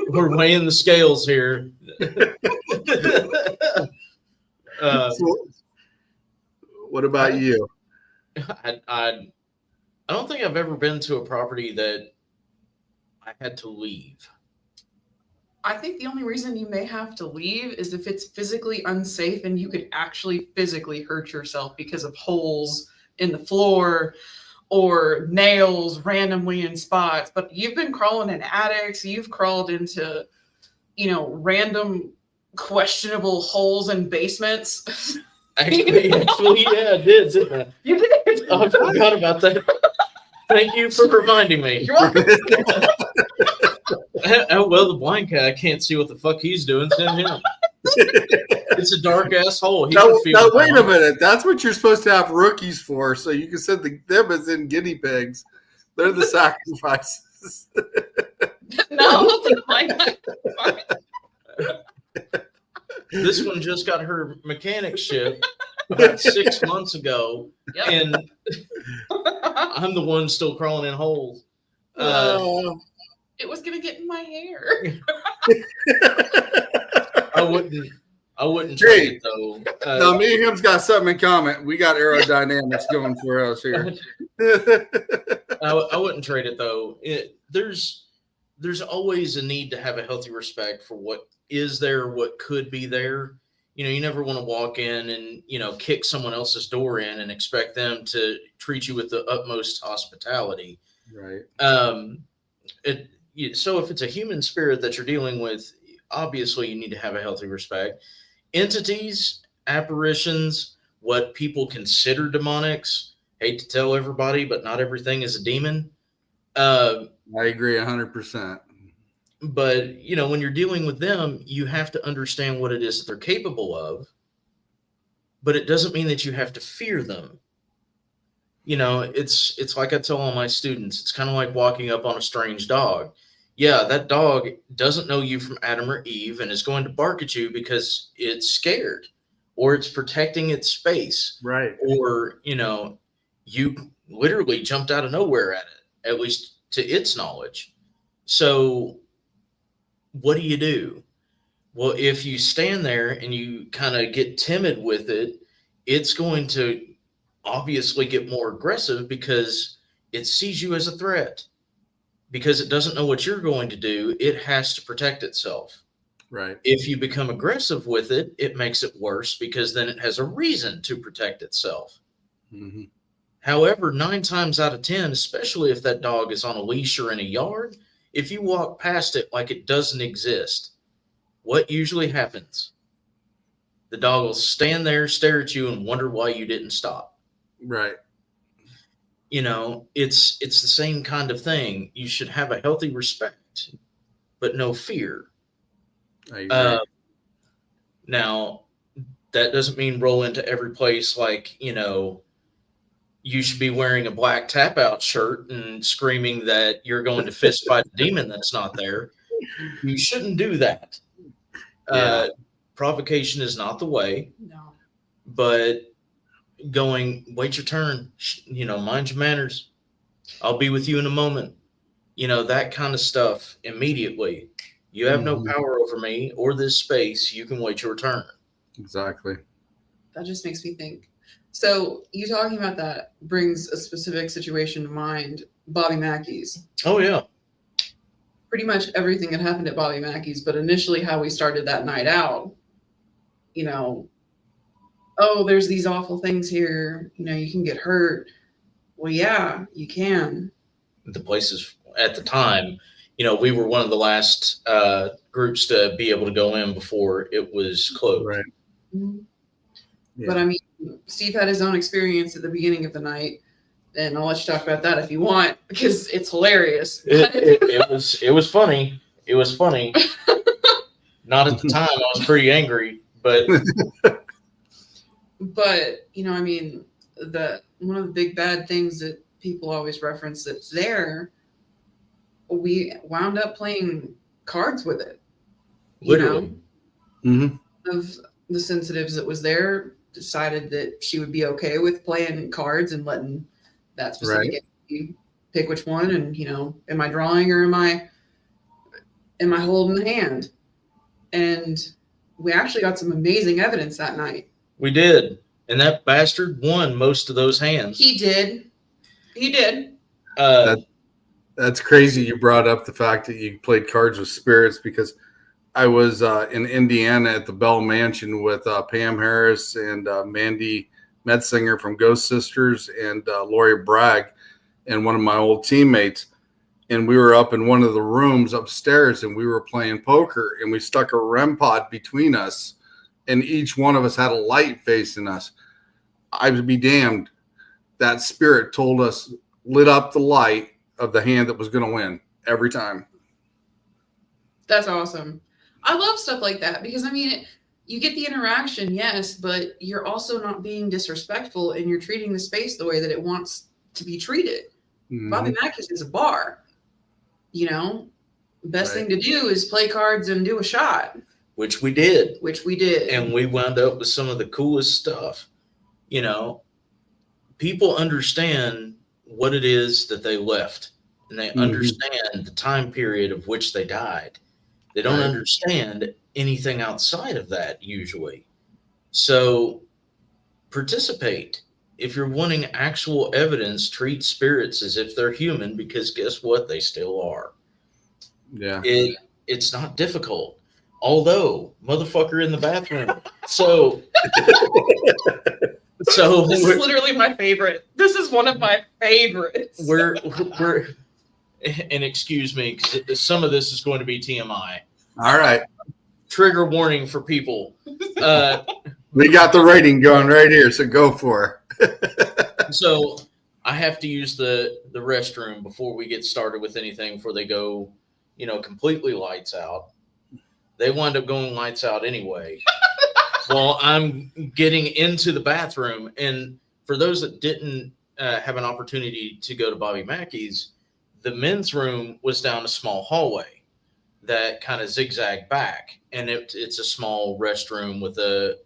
We're weighing the scales here. So, what about you? I don't think I've ever been to a property that I had to leave. I think the only reason you may have to leave is if it's physically unsafe and you could actually physically hurt yourself because of holes in the floor or nails randomly in spots. But you've been crawling in attics, you've crawled into, you know, random questionable holes in basements. Actually, yeah, I did. Didn't I? You did. Oh, I forgot about that. Thank you for reminding me. You're welcome. Well, the blind guy, I can't see what the fuck he's doing. Send him. It's a dark ass hole. Now, wait a minute. That's what you're supposed to have rookies for, so you can send them as in guinea pigs. They're the sacrifices. No, that's a blind guy. This one just got her mechanic ship about 6 months ago, and I'm the one still crawling in holes. It was gonna get in my hair. I wouldn't trade it though. No, me and him's got something in common. We got aerodynamics going for us here. I wouldn't trade it though. There's always a need to have a healthy respect for what is there, what could be there. You know, you never want to walk in and, you know, kick someone else's door in and expect them to treat you with the utmost hospitality. Right. So if it's a human spirit that you're dealing with, obviously you need to have a healthy respect. Entities, apparitions, what people consider demonics, hate to tell everybody, but not everything is a demon. I agree 100%. But, you know, when you're dealing with them, you have to understand what it is that they're capable of. But it doesn't mean that you have to fear them. You know, it's like I tell all my students, it's kind of like walking up on a strange dog. Yeah, that dog doesn't know you from Adam or Eve and is going to bark at you because it's scared or it's protecting its space. Right. Or, you know, you literally jumped out of nowhere at it, at least to its knowledge. So what do? Well, if you stand there and you kind of get timid with it, it's going to obviously get more aggressive because it sees you as a threat. Because it doesn't know what you're going to do, it has to protect itself. Right. If you become aggressive with it, it makes it worse because then it has a reason to protect itself. Mm-hmm. However, 9 times out of 10, especially if that dog is on a leash or in a yard, if you walk past it like it doesn't exist, what usually happens? The dog will stand there, stare at you, and wonder why you didn't stop. Right. You know, it's the same kind of thing. You should have a healthy respect, but no fear. I agree. Now, that doesn't mean roll into every place like, you should be wearing a black tap out shirt and screaming that you're going to fist fight a demon that's not there. You shouldn't do that. Yeah. Provocation is not the way, No. but wait your turn, mind your manners. I'll be with you in a moment. That kind of stuff immediately. You have no power over me or this space. You can wait your turn. Exactly. That just makes me think. So you talking about that brings a specific situation to mind. Bobby Mackey's. Oh, yeah. Pretty much everything that happened at Bobby Mackey's, but initially how we started that night out, oh, there's these awful things here. You can get hurt. Well, yeah, you can. The places at the time, we were one of the last groups to be able to go in before it was closed. Right. Mm-hmm. Yeah. But I mean, Steve had his own experience at the beginning of the night, and I'll let you talk about that if you want, because it's hilarious. It was funny. It was funny. Not at the time. I was pretty angry, but I mean, one of the big bad things that people always reference that's there, we wound up playing cards with it. literally. Of the sensitives that was there decided that she would be okay with playing cards and letting that specific entity pick which one, and am I drawing or am I holding the hand? And we actually got some amazing evidence that night. We did. And that bastard won most of those hands. He did. That's crazy. You brought up the fact that you played cards with spirits, because I was in Indiana at the Bell Mansion with Pam Harris and Mandy Metzinger from Ghost Sisters and Lori Bragg and one of my old teammates. And we were up in one of the rooms upstairs and we were playing poker, and we stuck a REM pod between us, and each one of us had a light facing us. I would be damned. That spirit told us, lit up the light of the hand that was going to win every time. That's awesome. I love stuff like that, because I mean, you get the interaction, yes, but you're also not being disrespectful, and you're treating the space the way that it wants to be treated. Bobby Mackey's is a bar. Best thing to do is play cards and do a shot. Which we did. And we wound up with some of the coolest stuff. People understand what it is that they left, and they understand the time period of which they died. They don't understand anything outside of that usually. So participate. If you're wanting actual evidence, treat spirits as if they're human, because guess what? They still are. Yeah. It's not difficult. Although, motherfucker in the bathroom. So this is literally my favorite. This is one of my favorites. We're and excuse me, because some of this is going to be TMI. All right. Trigger warning for people. We got the rating going right here, so go for it. So I have to use the restroom before we get started with anything, before they go, completely lights out. They wind up going lights out anyway. While I'm getting into the bathroom. And for those that didn't have an opportunity to go to Bobby Mackey's, the men's room was down a small hallway that kind of zigzagged back, and it's a small restroom with a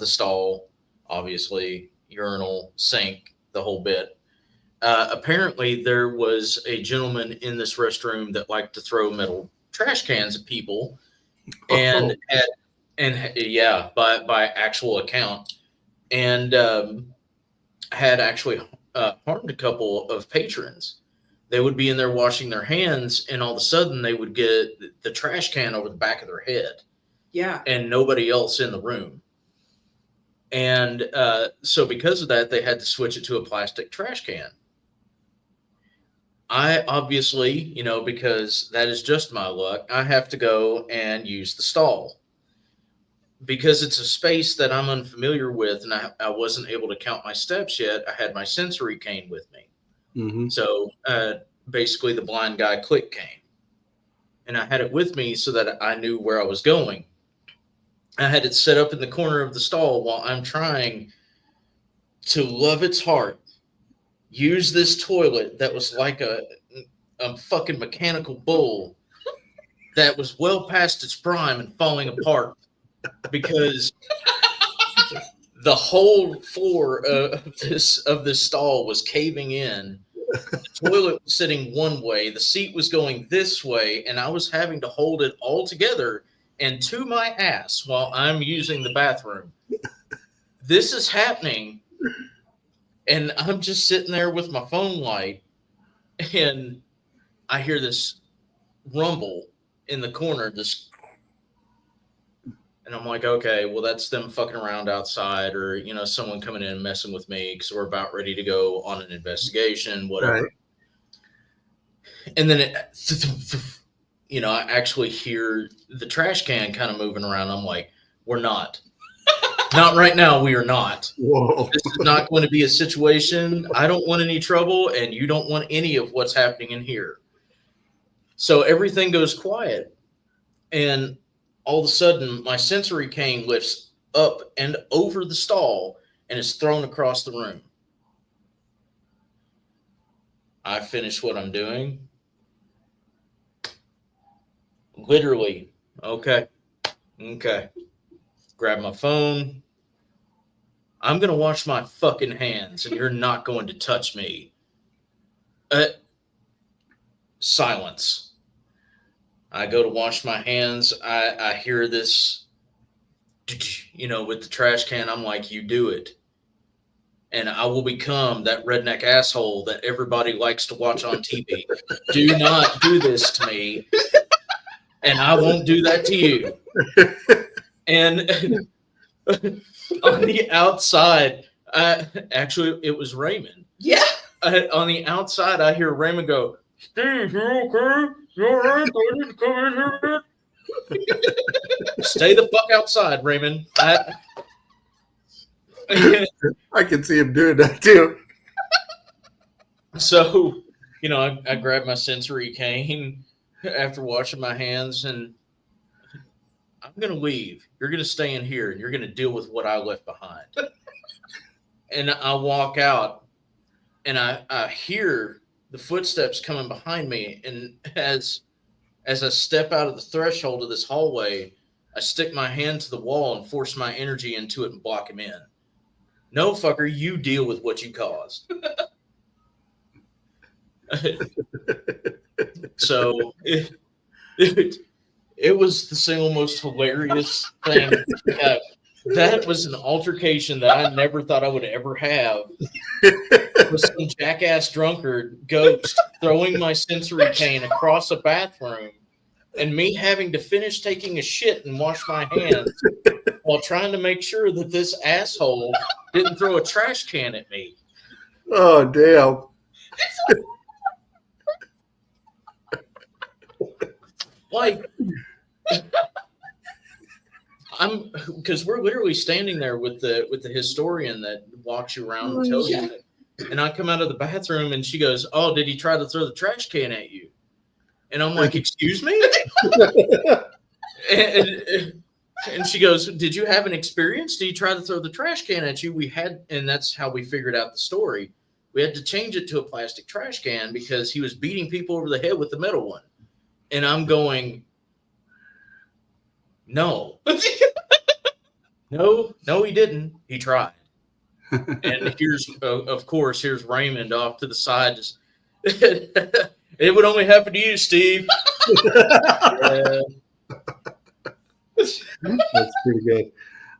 stall, obviously, urinal, sink, the whole bit. Apparently there was a gentleman in this restroom that liked to throw metal trash cans at people, and by actual account, and had actually harmed a couple of patrons. They would be in there washing their hands, and all of a sudden they would get the trash can over the back of their head. Yeah. And nobody else in the room. And so because of that, they had to switch it to a plastic trash can. I obviously, because that is just my luck, I have to go and use the stall. Because it's a space that I'm unfamiliar with, and I wasn't able to count my steps yet, I had my sensory cane with me. So basically the blind guy click cane. And I had it with me so that I knew where I was going. I had it set up in the corner of the stall while I'm trying to love its heart use this toilet that was like a fucking mechanical bull that was well past its prime and falling apart because the whole floor of this stall was caving in. The toilet was sitting one way, the seat was going this way, and I was having to hold it all together and to my ass while I'm using the bathroom. This is happening, and I'm just sitting there with my phone light, and I hear this rumble in the corner, and I'm like, okay, well, that's them fucking around outside, or someone coming in and messing with me because we're about ready to go on an investigation, whatever. Right. And then I actually hear the trash can kind of moving around. I'm like, we're not right now. We are not. Whoa. This is not going to be a situation. I don't want any trouble, and you don't want any of what's happening in here. So everything goes quiet, and all of a sudden, my sensory cane lifts up and over the stall and is thrown across the room. I finish what I'm doing. Literally, okay. Grab my phone. I'm going to wash my fucking hands, and you're not going to touch me. Silence. I go to wash my hands. I hear this, with the trash can. I'm like, you do it. And I will become that redneck asshole that everybody likes to watch on TV. Do not do this to me. And I won't do that to you. And on the outside, actually, it was Raymond. Yeah. On the outside, I hear Raymond go, Steve, you okay? You all right? Do I need to come in here? Stay the fuck outside, Raymond. I can see him doing that too. So, I grabbed my sensory cane after washing my hands, and I'm going to leave. You're going to stay in here, and you're going to deal with what I left behind. And I walk out, and I hear the footsteps coming behind me, and as I step out of the threshold of this hallway, I stick my hand to the wall and force my energy into it and block him in. No, fucker, you deal with what you caused. So it was the single most hilarious thing. That was an altercation that I never thought I would ever have. With some jackass drunkard ghost throwing my sensory cane across a bathroom, and me having to finish taking a shit and wash my hands while trying to make sure that this asshole didn't throw a trash can at me. Oh, damn. Like, because we're literally standing there with the historian that walks you around and tells you that. And I come out of the bathroom, and she goes, "Oh, did he try to throw the trash can at you?" And I'm like, "Excuse me?" and she goes, "Did you have an experience? Did he try to throw the trash can at you?" And that's how we figured out the story. We had to change it to a plastic trash can because he was beating people over the head with the metal one. And I'm going, no. No, he didn't. He tried. And here's Raymond off to the side. It would only happen to you, Steve. Yeah. That's pretty good.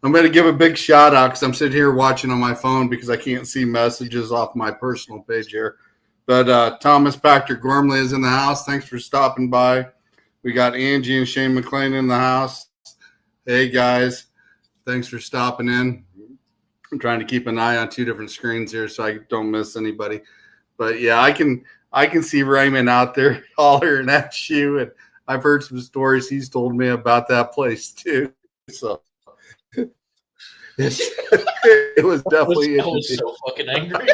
I'm going to give a big shout out because I'm sitting here watching on my phone because I can't see messages off my personal page here. But Thomas Pachter Gormley is in the house. Thanks for stopping by. We got Angie and Shane McLean in the house. Hey, guys. Thanks for stopping in. I'm trying to keep an eye on two different screens here so I don't miss anybody. But, yeah, I can see Raymond out there hollering at you, and I've heard some stories he's told me about that place too. So it was definitely I was so fucking angry.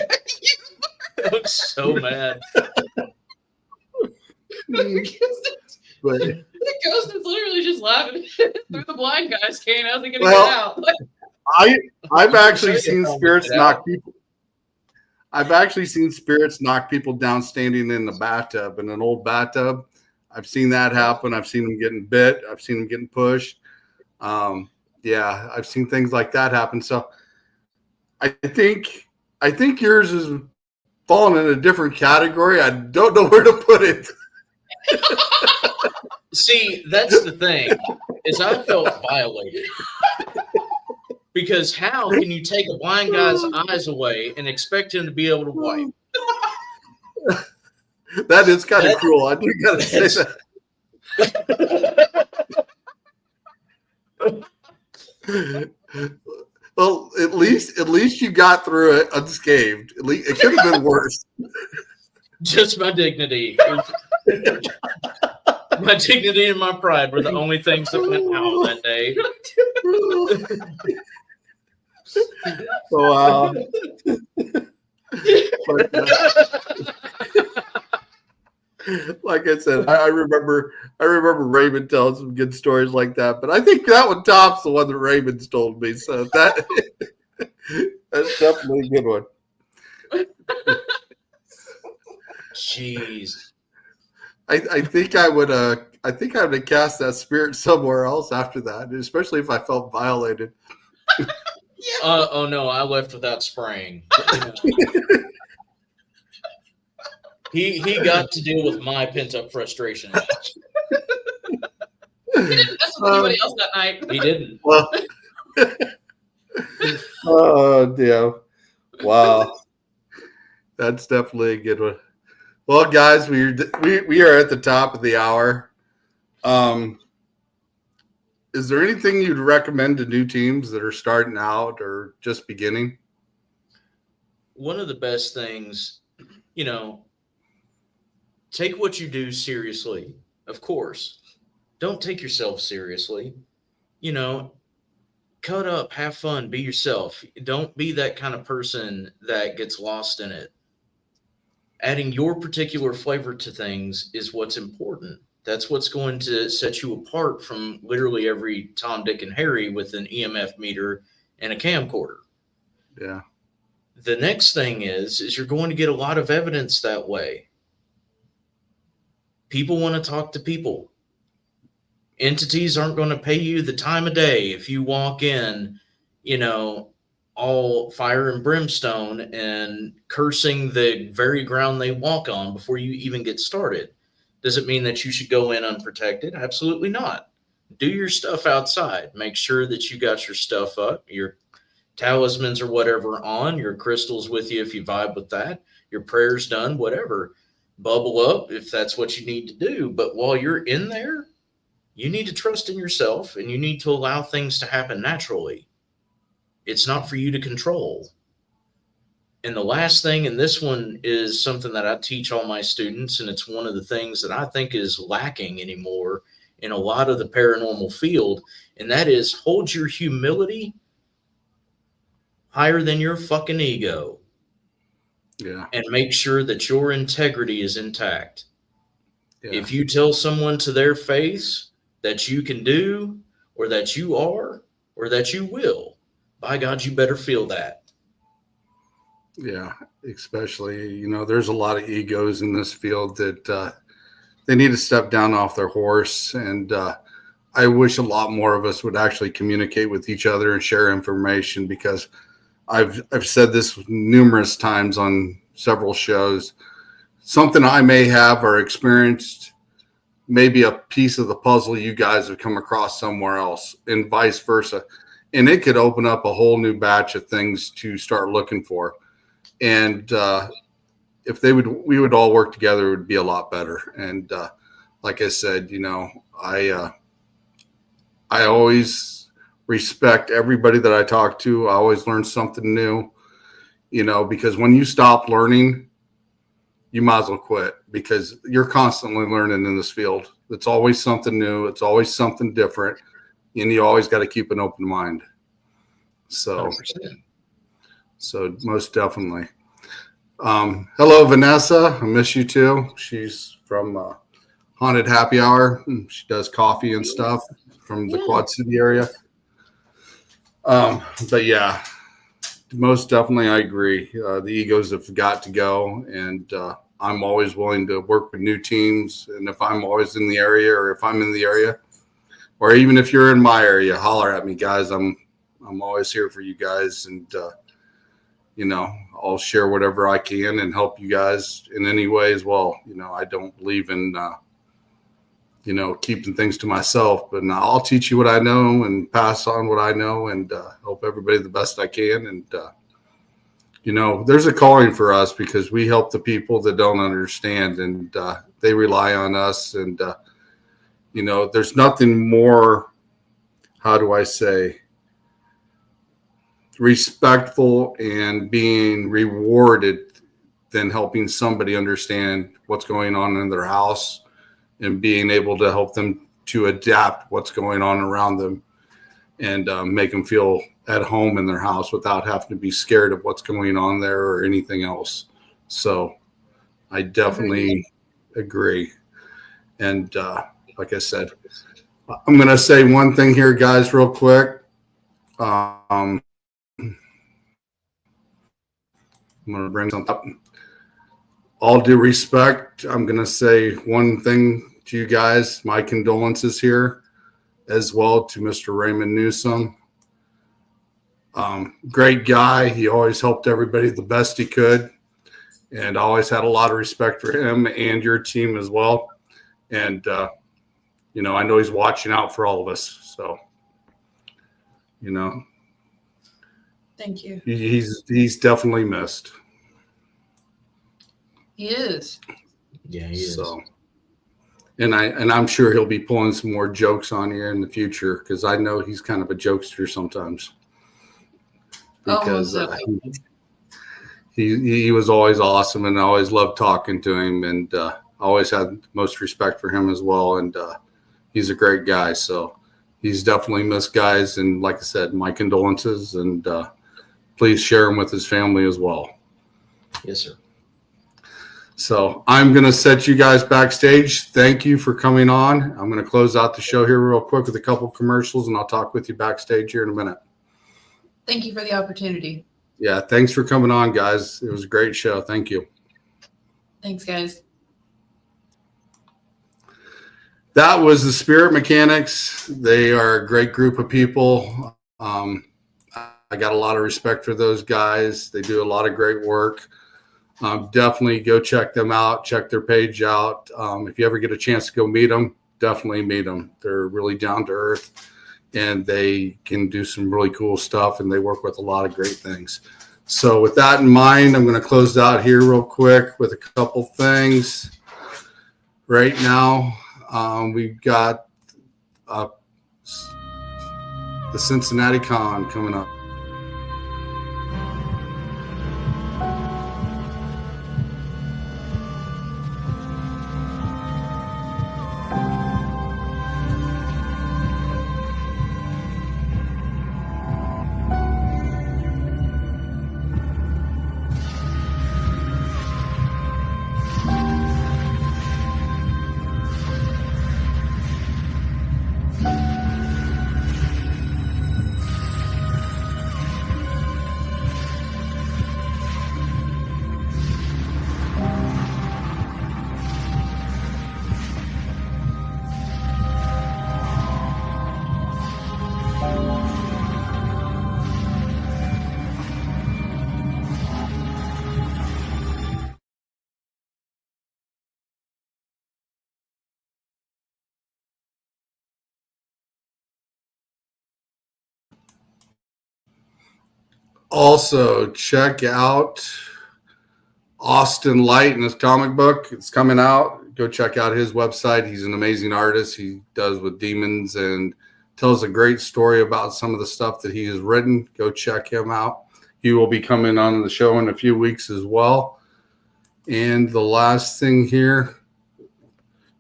I was so mad. But The ghost is literally just laughing through the blind guy's cane. How's he going to Well, get out? Like, I've actually Show you seen how to spirits get knock out. people. I've actually seen spirits knock people down standing in the bathtub, in an old bathtub. I've seen that happen. I've seen them getting bit. I've seen them getting pushed. Yeah, I've seen things like that happen. So I think yours is falling in a different category. I don't know where to put it. See, that's the thing, is I felt violated. Because how can you take a blind guy's eyes away and expect him to be able to wipe? That is kind of cruel. I do gotta say that. Well, at least you got through it unscathed. At least it could have been worse. Just my dignity. My dignity and my pride were the only things that went out that day. So, like I said, I remember Raymond telling some good stories like that, but I think that one tops the one that Raymond's told me. So that's definitely a good one. Jeez. I think I would have cast that spirit somewhere else after that, especially if I felt violated. Oh no, I left without spraying. He got to deal with my pent up frustration. he didn't mess with anybody else that night. He didn't. Well, oh damn! Wow, that's definitely a good one. Well, guys, we are at the top of the hour. Is there anything you'd recommend to new teams that are starting out or just beginning? One of the best things, take what you do seriously, of course. Don't take yourself seriously. Cut up, have fun, be yourself. Don't be that kind of person that gets lost in it. Adding your particular flavor to things is what's important. That's what's going to set you apart from literally every Tom, Dick, and Harry with an EMF meter and a camcorder. Yeah. The next thing is you're going to get a lot of evidence that way. People want to talk to people. Entities aren't going to pay you the time of day if you walk in, all fire and brimstone and cursing the very ground they walk on before you even get started. Does it mean that you should go in unprotected? Absolutely not. Do your stuff outside. Make sure that you got your stuff up, your talismans or whatever on, your crystals with you if you vibe with that, your prayers done, whatever. Bubble up if that's what you need to do. But while you're in there, you need to trust in yourself and you need to allow things to happen naturally. It's not for you to control. And the last thing, and this one is something that I teach all my students, and it's one of the things that I think is lacking anymore in a lot of the paranormal field, and that is hold your humility higher than your fucking ego. Yeah. And make sure that your integrity is intact. Yeah. If you tell someone to their face that you can do, or that you are, or that you will, by God, you better feel that. Yeah, especially, there's a lot of egos in this field that they need to step down off their horse. And I wish a lot more of us would actually communicate with each other and share information, because I've said this numerous times on several shows. Something I may have or experienced, maybe a piece of the puzzle you guys have come across somewhere else, and vice versa. And it could open up a whole new batch of things to start looking for. And if we would all work together, it would be a lot better. And like I said, I always respect everybody that I talk to. I always learn something new, because when you stop learning, you might as well quit, because you're constantly learning in this field. It's always something new. It's always something different. And you always got to keep an open mind. So 100%. So most definitely. Hello, Vanessa. I miss you too. She's from haunted happy hour. She does coffee and stuff from the Quad City area. But yeah, most definitely I agree. The egos have got to go, and I'm always willing to work with new teams. And if I'm always in the area, or if I'm in the area, or even if you're in my area, holler at me, guys. I'm always here for you guys, and you know, I'll share whatever I can and help you guys in any way as well. You know, I don't believe in you know, keeping things to myself, but I'll teach you what I know and pass on what I know, and help everybody the best I can. And you know, there's a calling for us because we help the people that don't understand, and they rely on us. And you know, there's nothing more, how do I say, respectful and being rewarded than helping somebody understand what's going on in their house and being able to help them to adapt what's going on around them, and make them feel at home in their house without having to be scared of what's going on there or anything else. So I definitely agree. And like I said, I'm going to say one thing here, guys, real quick. I'm going to bring something up. All due respect, I'm going to say one thing to you guys. My condolences here as well to Mr. Raymond Newsom. Great guy. He always helped everybody the best he could, and always had a lot of respect for him and your team as well. And, you know, I know he's watching out for all of us. So, you know, Thank you. He's definitely missed. He is. Yeah, he is. So, and I'm sure he'll be pulling some more jokes on you in the future, because I know he's kind of a jokester sometimes. Because he was always awesome, and I always loved talking to him, and always had the most respect for him as well. And he's a great guy. So he's definitely missed, guys. And like I said, my condolences, and please share him with his family as well. Yes, sir. So I'm going to set you guys backstage. Thank you for coming on. I'm going to close out the show here real quick with a couple commercials, and I'll talk with you backstage here in a minute. Thank you for the opportunity. Yeah, thanks for coming on, guys. It was a great show. Thank you. Thanks, guys. That was the Spirit Mechanics. They are a great group of people. I got a lot of respect for those guys. They do a lot of great work. Definitely go check them out. Check their page out. If you ever get a chance to go meet them, definitely meet them. They're really down to earth, and they can do some really cool stuff, and they work with a lot of great things. So with that in mind, I'm going to close out here real quick with a couple things. Right now, we've got the Cincinnati Con coming up. Also, check out Austin Light and his comic book. It's coming out. Go check out his website. He's an amazing artist. He does with demons and tells a great story about some of the stuff that he has written. Go check him out. He will be coming on the show in a few weeks as well. And the last thing here,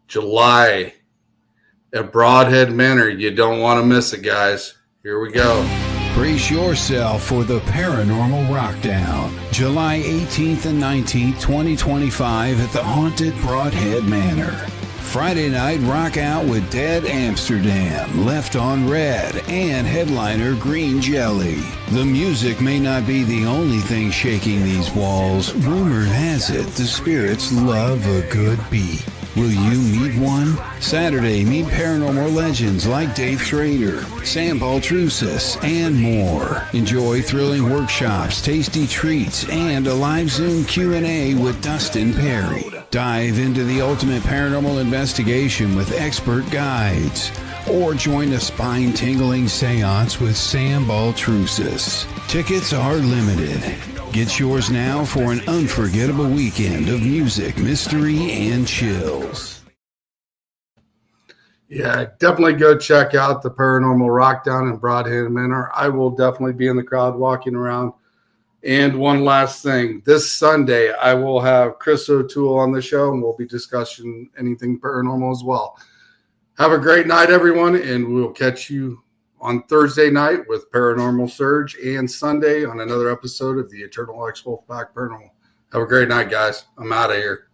July at Broadhead Manor. You don't want to miss it, guys. Here we go. Brace yourself for the Paranormal Rockdown, July 18th and 19th, 2025 at the Haunted Broadhead Manor. Friday night rock out with Dead Amsterdam, Left on Red, and headliner Green Jelly. The music may not be the only thing shaking these walls. Rumor has it the spirits love a good beat. Will you meet one? Saturday, meet paranormal legends like Dave Schrader, Sam Baltrusis, and more. Enjoy thrilling workshops, tasty treats, and a live Zoom Q&A with Dustin Perry. Dive into the ultimate paranormal investigation with expert guides. Or join a spine-tingling seance with Sam Baltrusis. Tickets are limited. Get yours now for an unforgettable weekend of music, mystery, and chills. Yeah, definitely go check out the Paranormal Rock down in Broadhaven Manor. I will definitely be in the crowd walking around. And one last thing, this Sunday, I will have Chris O'Toole on the show, and we'll be discussing anything paranormal as well. Have a great night, everyone, and we'll catch you on Thursday night with Paranormal Surge and Sunday on another episode of the Eternal X Wolfpack Paranormal. Have a great night, guys. I'm out of here.